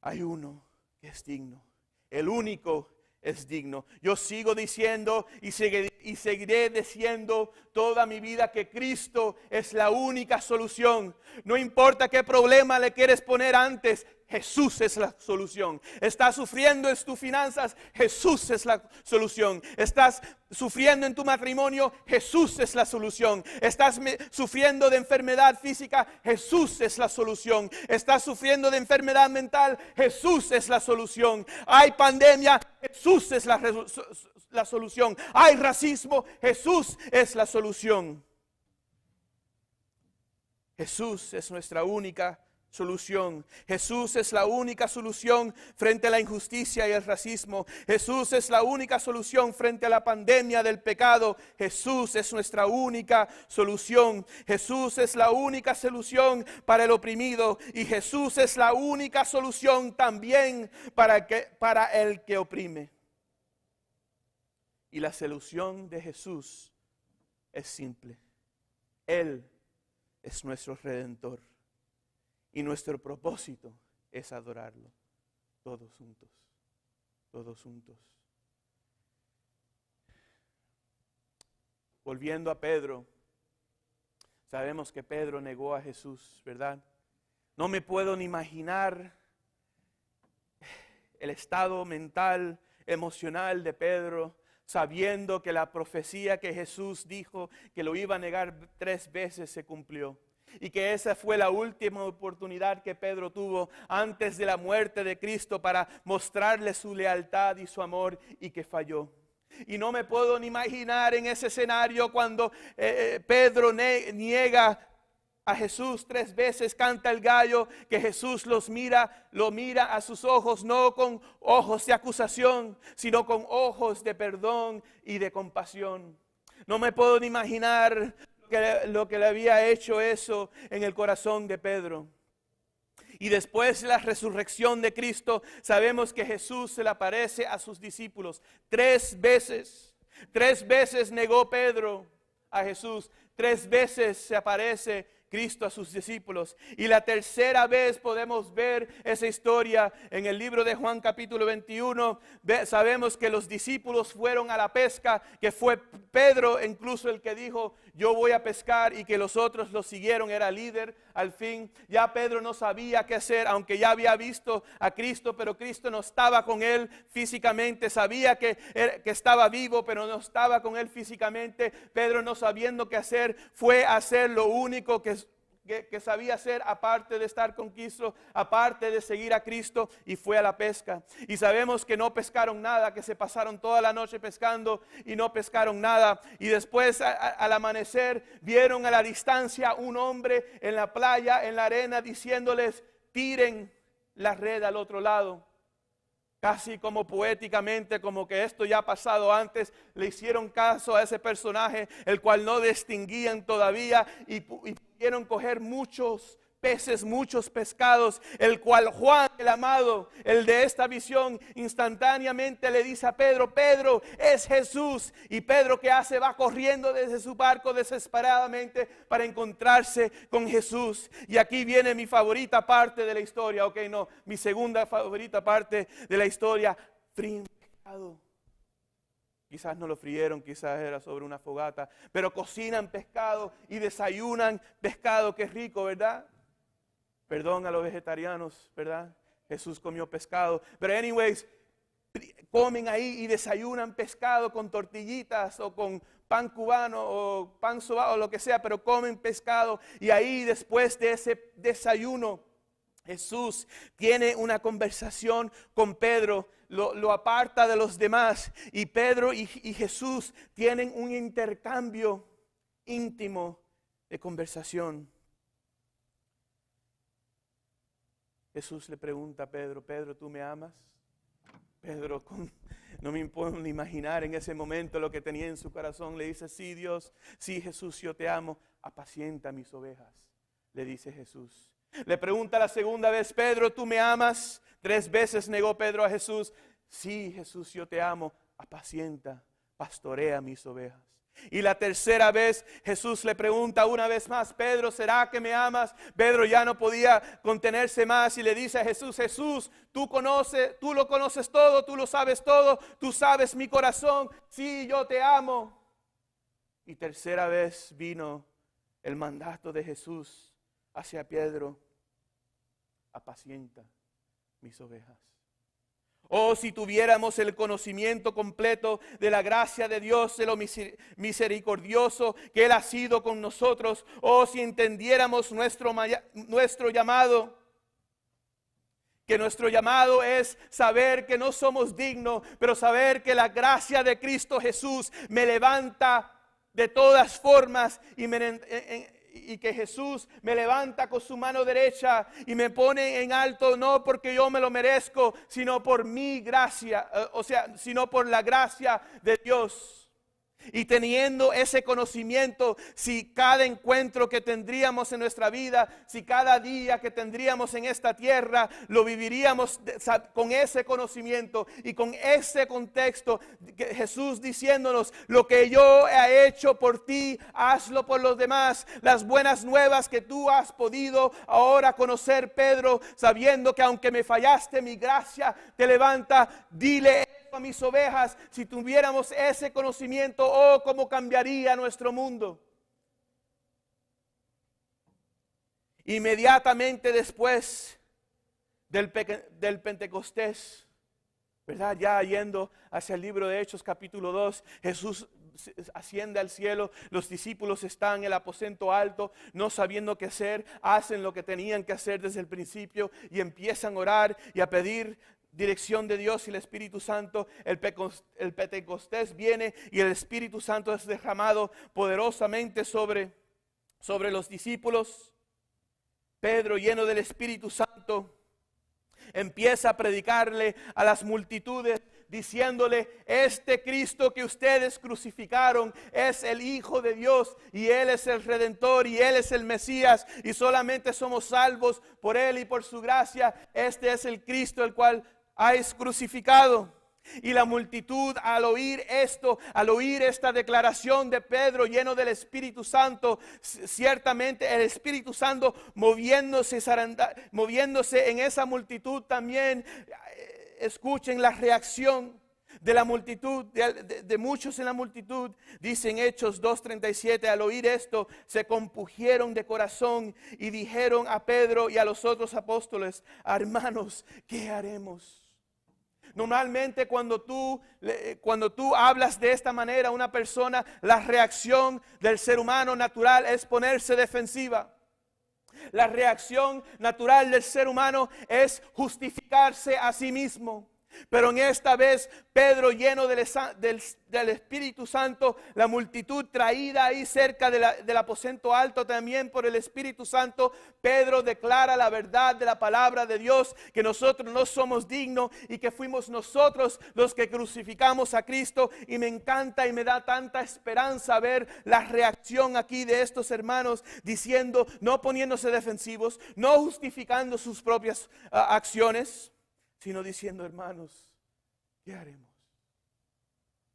Hay uno que es digno, el único es digno. Yo sigo diciendo y seguiré diciendo toda mi vida que Cristo es la única solución. No importa qué problema le quieres poner antes, Jesús es la solución. Estás sufriendo en tus finanzas, Jesús es la solución. Estás sufriendo en tu matrimonio, Jesús es la solución. Estás sufriendo de enfermedad física, Jesús es la solución. Estás sufriendo de enfermedad mental, Jesús es la solución. Hay pandemia, Jesús es la solución. Hay racismo, Jesús es la solución. Jesús es nuestra única solución. Jesús es la única solución frente a la injusticia y el racismo. Jesús es la única solución frente a la pandemia del pecado. Jesús es nuestra única solución. Jesús es la única solución para el oprimido, y Jesús es la única solución también para el que oprime. Y la solución de Jesús es simple. Él es nuestro Redentor. Y nuestro propósito es adorarlo. Todos juntos. Todos juntos. Volviendo a Pedro. Sabemos que Pedro negó a Jesús, ¿verdad? No me puedo ni imaginar el estado mental, emocional de Pedro, sabiendo que la profecía que Jesús dijo que lo iba a negar 3 veces se cumplió. Y que esa fue la última oportunidad que Pedro tuvo antes de la muerte de Cristo para mostrarle su lealtad y su amor, y que falló. Y no me puedo ni imaginar en ese escenario cuando Pedro niega a Jesús 3 veces, canta el gallo, que Jesús lo mira a sus ojos, no con ojos de acusación, sino con ojos de perdón y de compasión. No me puedo ni imaginar lo que le había hecho eso en el corazón de Pedro. Y después de la resurrección de Cristo, sabemos que Jesús se le aparece a sus discípulos 3 veces. 3 veces negó Pedro a Jesús. 3 veces se aparece Cristo a sus discípulos. Y la tercera vez podemos ver esa historia en el libro de Juan capítulo 21. Sabemos que los discípulos fueron a la pesca, que fue Pedro incluso el que dijo, yo voy a pescar, y que los otros lo siguieron, era líder al fin. Ya Pedro no sabía qué hacer, aunque ya había visto a Cristo, pero Cristo no estaba con él físicamente. Sabía que estaba vivo, pero no estaba con él físicamente. Pedro, no sabiendo qué hacer, fue a hacer lo único que sabía hacer, aparte de estar con Cristo, aparte de seguir a Cristo, y fue a la pesca. Y sabemos que no pescaron nada, que se pasaron toda la noche pescando y no pescaron nada. Y después al amanecer vieron a la distancia un hombre en la playa, en la arena, diciéndoles, tiren la red al otro lado. Casi como poéticamente, como que esto ya ha pasado antes, le hicieron caso a ese personaje, el cual no distinguían todavía, y pudieron coger muchos peces, muchos pescados, el cual Juan, el amado, el de esta visión, instantáneamente le dice a Pedro, Pedro, es Jesús. Y Pedro, ¿qué hace? Va corriendo desde su barco desesperadamente para encontrarse con Jesús. Y aquí viene mi favorita parte de la historia, mi segunda favorita parte de la historia, fríen pescado. Quizás no lo frieron, quizás era sobre una fogata, pero cocinan pescado y desayunan pescado. Qué rico, ¿verdad? Perdón a los vegetarianos, ¿verdad? Jesús comió pescado. Pero anyways, comen ahí y desayunan pescado con tortillitas o con pan cubano o pan sobao o lo que sea, pero comen pescado. Y ahí, después de ese desayuno, Jesús tiene una conversación con Pedro, lo aparta de los demás, y Pedro y Jesús tienen un intercambio íntimo de conversación. Jesús le pregunta a Pedro, Pedro, ¿tú me amas? Pedro, no me puedo ni imaginar en ese momento lo que tenía en su corazón. Le dice, sí, Dios, sí, Jesús, yo te amo, apacienta mis ovejas, le dice Jesús. Le pregunta la segunda vez, Pedro, ¿tú me amas? 3 veces negó Pedro a Jesús. Sí, Jesús, yo te amo, apacienta, pastorea mis ovejas. Y la tercera vez Jesús le pregunta una vez más, Pedro, ¿será que me amas? Pedro ya no podía contenerse más y le dice a Jesús, Jesús, tú lo conoces todo, tú lo sabes todo, tú sabes mi corazón, sí, yo te amo. Y tercera vez vino el mandato de Jesús hacia Pedro, apacienta mis ovejas. Oh, si tuviéramos el conocimiento completo de la gracia de Dios, de lo misericordioso que Él ha sido con nosotros. Oh, si entendiéramos nuestro llamado, que nuestro llamado es saber que no somos dignos, pero saber que la gracia de Cristo Jesús me levanta de todas formas y que Jesús me levanta con su mano derecha y me pone en alto, no porque yo me lo merezco, sino por mi gracia, sino por la gracia de Dios. Y teniendo ese conocimiento, si cada encuentro que tendríamos en nuestra vida, si cada día que tendríamos en esta tierra, lo viviríamos con ese conocimiento y con ese contexto, Jesús diciéndonos, lo que yo he hecho por ti, hazlo por los demás. Las buenas nuevas que tú has podido ahora conocer, Pedro, sabiendo que aunque me fallaste, mi gracia te levanta, dile a mis ovejas. Si tuviéramos ese conocimiento, oh, cómo cambiaría nuestro mundo. Inmediatamente después del Pentecostés, ¿verdad? Ya yendo hacia el libro de Hechos capítulo 2, Jesús asciende al cielo, los discípulos están en el aposento alto, no sabiendo qué hacer, hacen lo que tenían que hacer desde el principio y empiezan a orar y a pedir dirección de Dios y el Espíritu Santo. El Pentecostés viene y el Espíritu Santo es derramado poderosamente sobre los discípulos. Pedro, lleno del Espíritu Santo, empieza a predicarle a las multitudes, diciéndole: este Cristo que ustedes crucificaron es el Hijo de Dios, y Él es el Redentor, y Él es el Mesías, y solamente somos salvos por Él y por su gracia. Este es el Cristo el cual habéis crucificado. Y la multitud, al oír esto, al oír esta declaración de Pedro lleno del Espíritu Santo, ciertamente el Espíritu Santo moviéndose en esa multitud también. Escuchen la reacción de la multitud, de muchos en la multitud. Dice en Hechos 2:37, al oír esto se compungieron de corazón y dijeron a Pedro y a los otros apóstoles: hermanos, ¿qué haremos? Normalmente cuando tú hablas de esta manera a una persona, la reacción del ser humano natural es ponerse defensiva. La reacción natural del ser humano es justificarse a sí mismo. Pero en esta vez, Pedro, lleno del Espíritu Santo, la multitud traída ahí cerca del aposento alto también por el Espíritu Santo, Pedro declara la verdad de la palabra de Dios, que nosotros no somos dignos y que fuimos nosotros los que crucificamos a Cristo. Y me encanta y me da tanta esperanza ver la reacción aquí de estos hermanos, diciendo, no poniéndose defensivos, no justificando sus propias acciones, sino diciendo: hermanos, ¿qué haremos?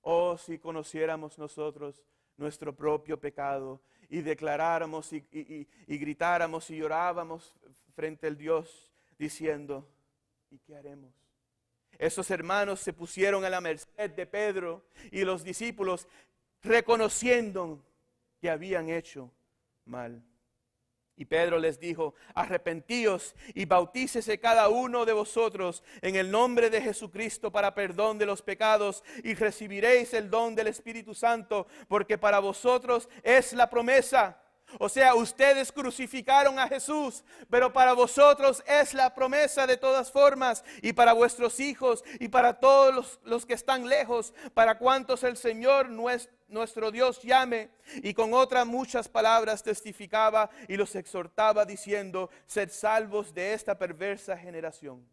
Oh, si conociéramos nosotros nuestro propio pecado y declaráramos y gritáramos y llorábamos frente al Dios diciendo: ¿y qué haremos? Esos hermanos se pusieron a la merced de Pedro y los discípulos, reconociendo que habían hecho mal. Y Pedro les dijo: arrepentíos y bautícese cada uno de vosotros en el nombre de Jesucristo para perdón de los pecados, y recibiréis el don del Espíritu Santo, porque para vosotros es la promesa. O sea, ustedes crucificaron a Jesús, pero para vosotros es la promesa de todas formas, y para vuestros hijos y para todos los que están lejos, para cuantos el Señor nuestro Dios llame. Y con otras muchas palabras testificaba y los exhortaba diciendo: sed salvos de esta perversa generación.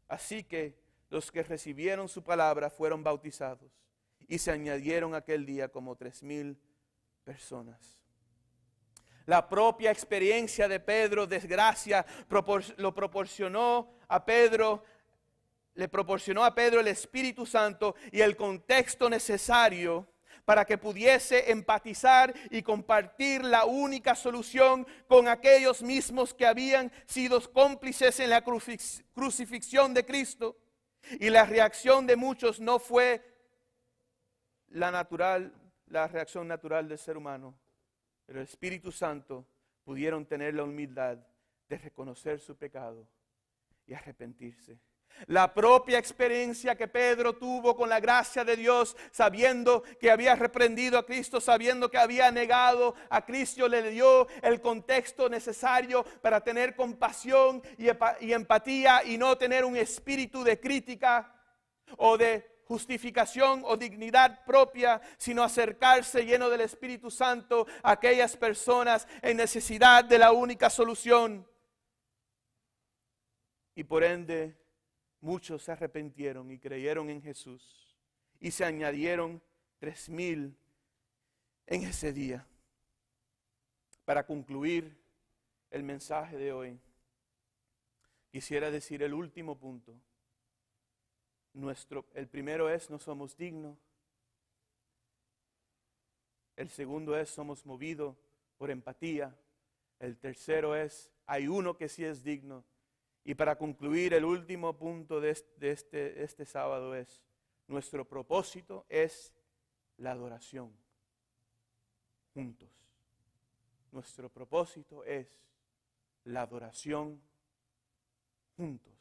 Así que los que recibieron su palabra fueron bautizados, y se añadieron aquel día como 3,000 personas. La propia experiencia de Pedro, desgracia, lo proporcionó a Pedro, le proporcionó a Pedro el Espíritu Santo y el contexto necesario para que pudiese empatizar y compartir la única solución con aquellos mismos que habían sido cómplices en la crucifixión de Cristo. Y la reacción de muchos no fue la reacción natural del ser humano. Pero el Espíritu Santo pudieron tener la humildad de reconocer su pecado y arrepentirse. La propia experiencia que Pedro tuvo con la gracia de Dios, sabiendo que había reprendido a Cristo, sabiendo que había negado a Cristo, le dio el contexto necesario para tener compasión y empatía, y no tener un espíritu de crítica o de justificación o dignidad propia, sino acercarse lleno del Espíritu Santo a aquellas personas en necesidad de la única solución. Y por ende, muchos se arrepintieron y creyeron en Jesús, y se añadieron 3,000 en ese día. Para concluir el mensaje de hoy, quisiera decir el último punto. El primero es: no somos dignos. El segundo es: somos movidos por empatía. El tercero es: hay uno que sí es digno. Y para concluir, el último punto de este sábado es: nuestro propósito es la adoración juntos. Nuestro propósito es la adoración juntos.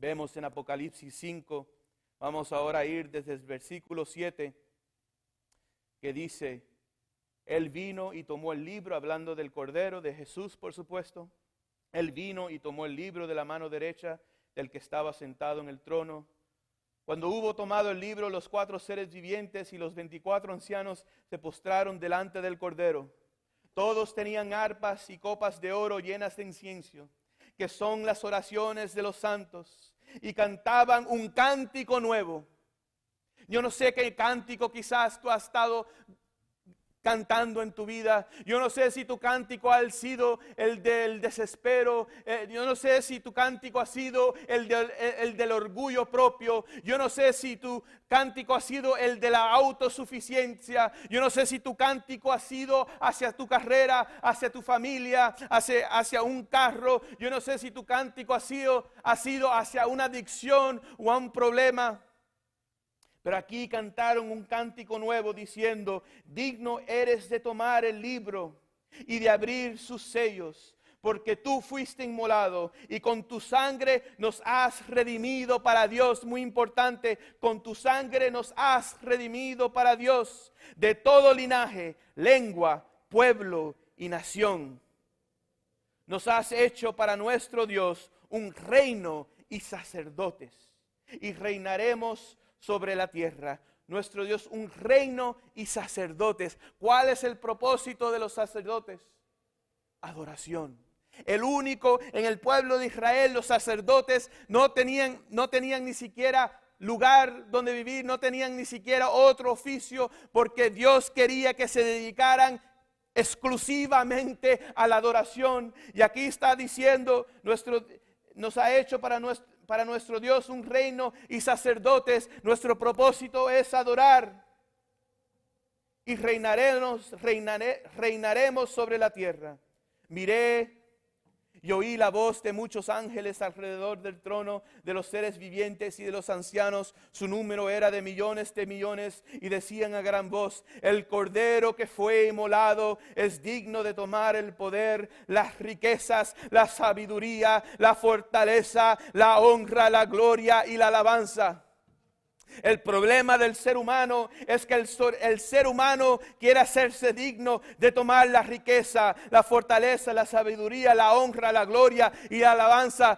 Vemos en Apocalipsis 5, vamos ahora a ir desde el versículo 7, que dice: Él vino y tomó el libro, hablando del Cordero, de Jesús, por supuesto. Él vino y tomó el libro de la mano derecha del que estaba sentado en el trono. Cuando hubo tomado el libro, los 4 seres vivientes y los 24 ancianos se postraron delante del Cordero. Todos tenían arpas y copas de oro llenas de incienso, que son las oraciones de los santos, y cantaban un cántico nuevo. Yo no sé qué cántico quizás tú has estado cantando en tu vida. Yo no sé si tu cántico ha sido el del desespero. Yo no sé si tu cántico ha sido el del orgullo propio. Yo no sé si tu cántico ha sido el de la autosuficiencia. Yo no sé si tu cántico ha sido hacia tu carrera, hacia tu familia, hacia un carro. Yo no sé si tu cántico ha sido hacia una adicción o a un problema. Pero aquí cantaron un cántico nuevo diciendo: digno eres de tomar el libro y de abrir sus sellos, porque tú fuiste inmolado y con tu sangre nos has redimido para Dios. Muy importante, con tu sangre nos has redimido para Dios, de todo linaje, lengua, pueblo y nación. Nos has hecho para nuestro Dios un reino y sacerdotes, y reinaremos sobre la tierra. Nuestro Dios, un reino y sacerdotes. ¿Cuál es el propósito de los sacerdotes? Adoración. El único en el pueblo de Israel, los sacerdotes no tenían ni siquiera lugar donde vivir, no tenían ni siquiera otro oficio, porque Dios quería que se dedicaran exclusivamente a la adoración. Y aquí está diciendo, nos ha hecho para nuestro Dios un reino y sacerdotes. Nuestro propósito es adorar. Y reinaremos sobre la tierra. Miré y oí la voz de muchos ángeles alrededor del trono, de los seres vivientes y de los ancianos. Su número era de millones, y decían a gran voz: el Cordero que fue inmolado es digno de tomar el poder, las riquezas, la sabiduría, la fortaleza, la honra, la gloria y la alabanza. El problema del ser humano es que el ser humano quiere hacerse digno de tomar la riqueza, la fortaleza, la sabiduría, la honra, la gloria y la alabanza.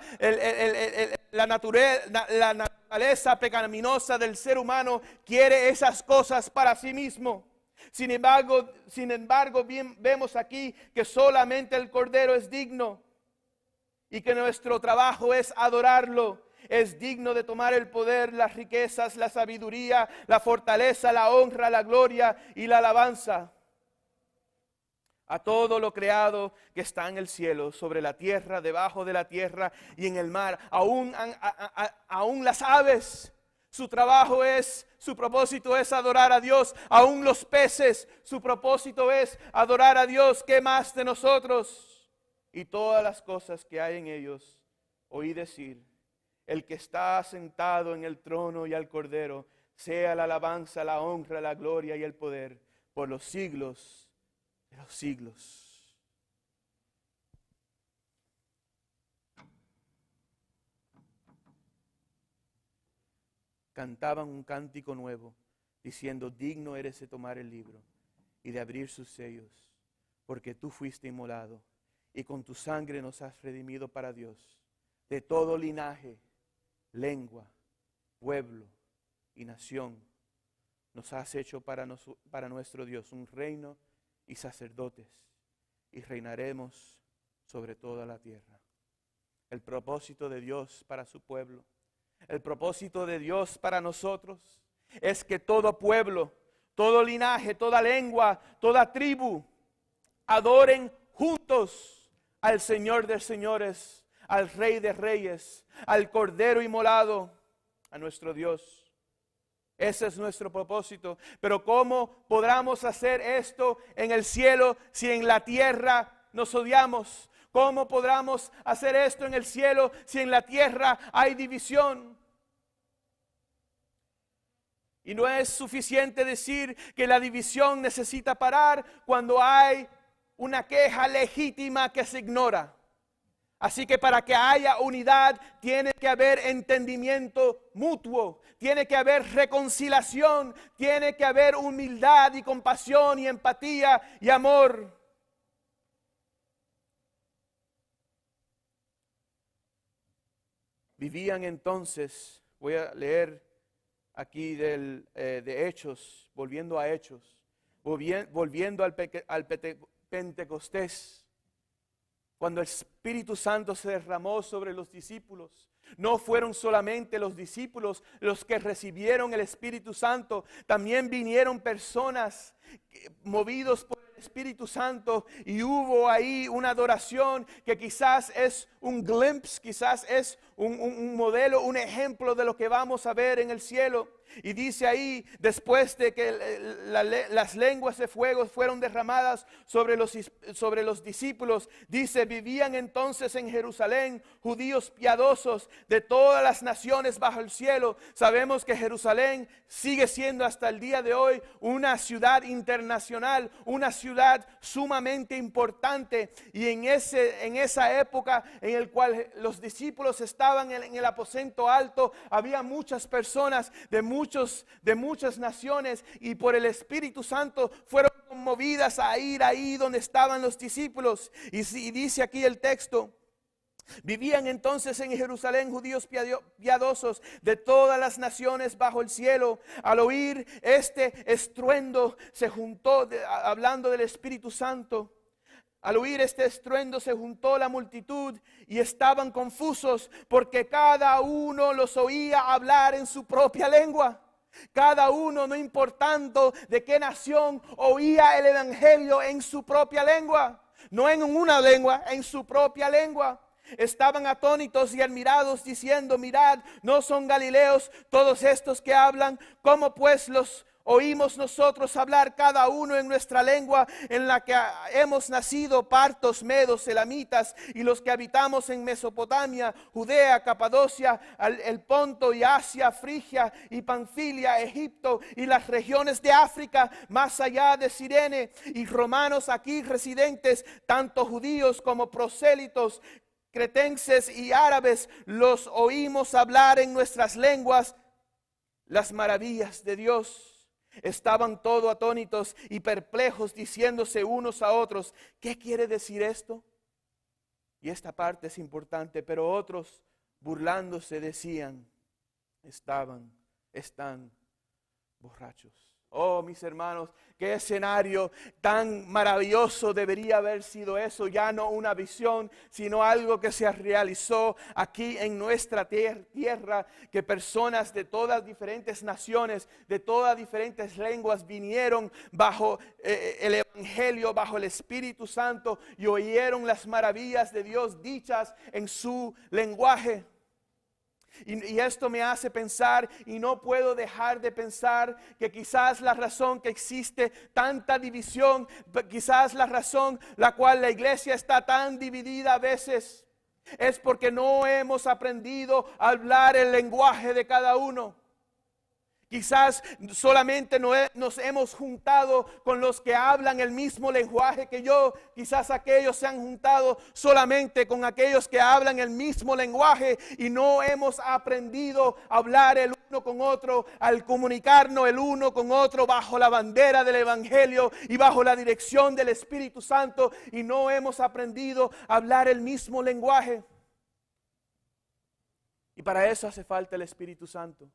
La naturaleza pecaminosa del ser humano quiere esas cosas para sí mismo. Sin embargo, vemos aquí que solamente el Cordero es digno y que nuestro trabajo es adorarlo. Es digno de tomar el poder, las riquezas, la sabiduría, la fortaleza, la honra, la gloria y la alabanza. A todo lo creado que está en el cielo, sobre la tierra, debajo de la tierra y en el mar. Aún las aves, su propósito es adorar a Dios. Aún los peces, su propósito es adorar a Dios. ¿Qué más de nosotros? Y todas las cosas que hay en ellos, oí decir: el que está sentado en el trono y al Cordero, sea la alabanza, la honra, la gloria y el poder por los siglos de los siglos. Cantaban un cántico nuevo, diciendo: digno eres de tomar el libro y de abrir sus sellos, porque tú fuiste inmolado y con tu sangre nos has redimido para Dios, de todo linaje, lengua, pueblo y nación. Nos has hecho para nuestro Dios un reino y sacerdotes, y reinaremos sobre toda la tierra. El propósito de Dios para su pueblo, el propósito de Dios para nosotros, es que todo pueblo, todo linaje, toda lengua, toda tribu adoren juntos al Señor de señores, al Rey de reyes, al Cordero inmolado, a nuestro Dios. Ese es nuestro propósito. Pero ¿cómo podremos hacer esto en el cielo si en la tierra nos odiamos? ¿Cómo podremos hacer esto en el cielo si en la tierra hay división? Y no es suficiente decir que la división necesita parar cuando hay una queja legítima que se ignora. Así que para que haya unidad tiene que haber entendimiento mutuo, tiene que haber reconciliación, tiene que haber humildad y compasión y empatía y amor. Vivían entonces, voy a leer aquí de Hechos, volviendo a Hechos, volviendo al Pentecostés. Cuando el Espíritu Santo se derramó sobre los discípulos, no fueron solamente los discípulos los que recibieron el Espíritu Santo, también vinieron personas movidos por el Espíritu Santo y hubo ahí una adoración que quizás es un glimpse, quizás es un modelo, un ejemplo de lo que vamos a ver en el cielo. Y dice ahí, después de que las lenguas de fuego fueron derramadas sobre los discípulos, dice, vivían entonces en Jerusalén judíos piadosos de todas las naciones bajo el cielo. Sabemos que Jerusalén sigue siendo hasta el día de hoy una ciudad internacional, una ciudad sumamente importante. Y en esa época en el cual los discípulos estaban en el aposento alto, había muchas personas de muchas naciones, y por el Espíritu Santo fueron conmovidas a ir ahí donde estaban los discípulos. Y dice aquí el texto: vivían entonces en Jerusalén judíos piadosos de todas las naciones bajo el cielo. Al oír este estruendo se juntó, hablando del Espíritu Santo, al oír este estruendo se juntó la multitud y estaban confusos porque cada uno los oía hablar en su propia lengua. Cada uno, no importando de qué nación, oía el evangelio en su propia lengua. No en una lengua, en su propia lengua. Estaban atónitos y admirados diciendo: mirad, ¿no son galileos todos estos que hablan? ¿Cómo pues los oímos nosotros hablar cada uno en nuestra lengua en la que hemos nacido, partos, medos, elamitas, y los que habitamos en Mesopotamia, Judea, Capadocia, el Ponto y Asia, Frigia y Panfilia, Egipto y las regiones de África, más allá de Cirene, y romanos aquí residentes, tanto judíos como prosélitos, cretenses y árabes, los oímos hablar en nuestras lenguas las maravillas de Dios. Estaban todos atónitos y perplejos, diciéndose unos a otros: ¿qué quiere decir esto? Y esta parte es importante. Pero otros, burlándose, decían: están borrachos. Oh, mis hermanos, qué escenario tan maravilloso debería haber sido eso. Ya no una visión, sino algo que se realizó aquí en nuestra tierra. Que personas de todas diferentes naciones, de todas diferentes lenguas vinieron bajo el evangelio, bajo el Espíritu Santo, y oyeron las maravillas de Dios dichas en su lenguaje. Y esto me hace pensar, y no puedo dejar de pensar, que quizás la razón que existe tanta división, quizás la razón la cual la iglesia está tan dividida a veces, es porque no hemos aprendido a hablar el lenguaje de cada uno. Quizás solamente nos hemos juntado con los que hablan el mismo lenguaje que yo. Quizás aquellos se han juntado solamente con aquellos que hablan el mismo lenguaje y no hemos aprendido a hablar el uno con otro, al comunicarnos el uno con otro bajo la bandera del evangelio y bajo la dirección del Espíritu Santo, y no hemos aprendido a hablar el mismo lenguaje. Y para eso hace falta el Espíritu Santo.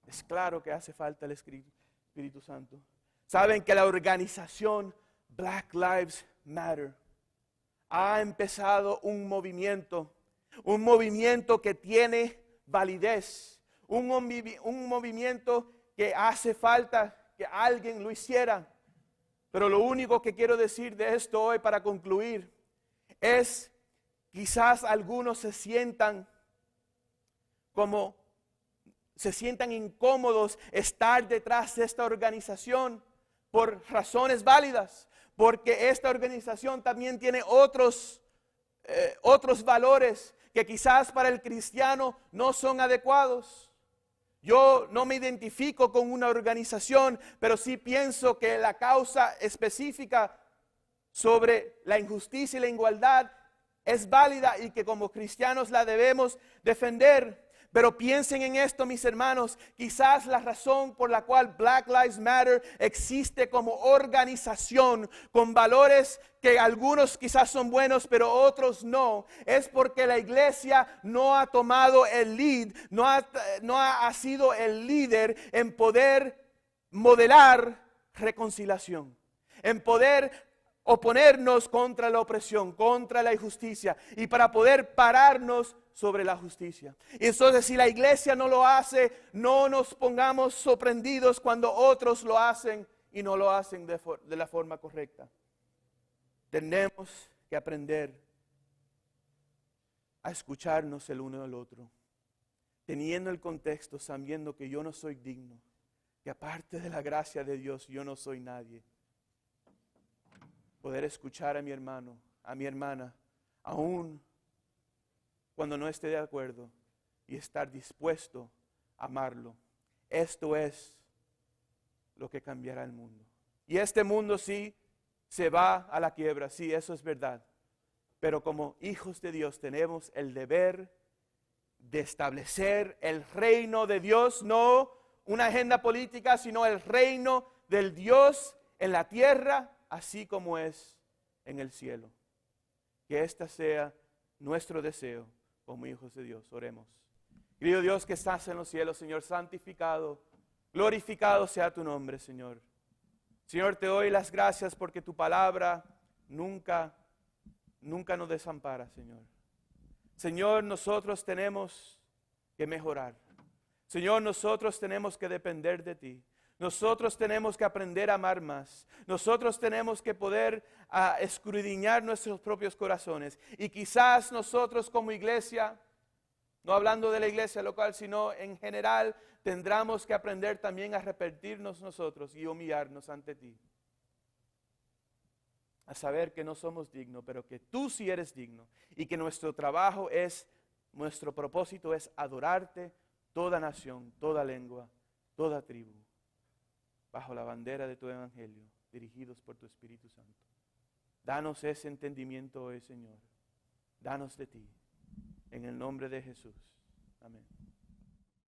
Es claro que hace falta el Espíritu Santo. Saben que la organización Black Lives Matter ha empezado un movimiento que tiene validez, un movimiento que hace falta que alguien lo hiciera. Pero lo único que quiero decir de esto hoy para concluir es: quizás algunos se sientan incómodos estar detrás de esta organización por razones válidas, porque esta organización también tiene otros valores que quizás para el cristiano no son adecuados. Yo no me identifico con una organización, pero sí pienso que la causa específica sobre la injusticia y la igualdad es válida y que como cristianos la debemos defender. Pero piensen en esto, mis hermanos, quizás la razón por la cual Black Lives Matter existe como organización con valores que algunos quizás son buenos, pero otros no, es porque la iglesia no ha tomado el lead, no ha sido el líder en poder modelar reconciliación, en poder oponernos contra la opresión, contra la injusticia y para poder pararnos sobre la justicia. Y entonces si la iglesia no lo hace, no nos pongamos sorprendidos cuando otros lo hacen y no lo hacen de la forma correcta. Tenemos que aprender a escucharnos el uno al otro, teniendo el contexto, sabiendo que yo no soy digno, que aparte de la gracia de Dios yo no soy nadie. Poder escuchar a mi hermano, a mi hermana, aún cuando no esté de acuerdo, y estar dispuesto a amarlo. Esto es lo que cambiará el mundo. Y este mundo sí se va a la quiebra, sí, eso es verdad. Pero como hijos de Dios tenemos el deber de establecer el reino de Dios, no una agenda política, sino el reino del Dios en la tierra, así como es en el cielo. Que esta sea nuestro deseo como hijos de Dios. Oremos. Querido Dios que estás en los cielos, Señor, santificado, glorificado sea tu nombre, Señor. Señor, te doy las gracias porque tu palabra nunca nos desampara, Señor. Señor, nosotros tenemos que mejorar. Señor, nosotros tenemos que depender de ti. Nosotros tenemos que aprender a amar más. Nosotros tenemos que poder escudriñar nuestros propios corazones. Y quizás nosotros como iglesia, no hablando de la iglesia local, sino en general, tendremos que aprender también a arrepentirnos nosotros y humillarnos ante ti. A saber que no somos dignos, pero que tú sí eres digno. Y que nuestro trabajo nuestro propósito es adorarte toda nación, toda lengua, toda tribu, bajo la bandera de tu evangelio, dirigidos por tu Espíritu Santo. Danos ese entendimiento hoy, Señor. Danos de ti. En el nombre de Jesús. Amén.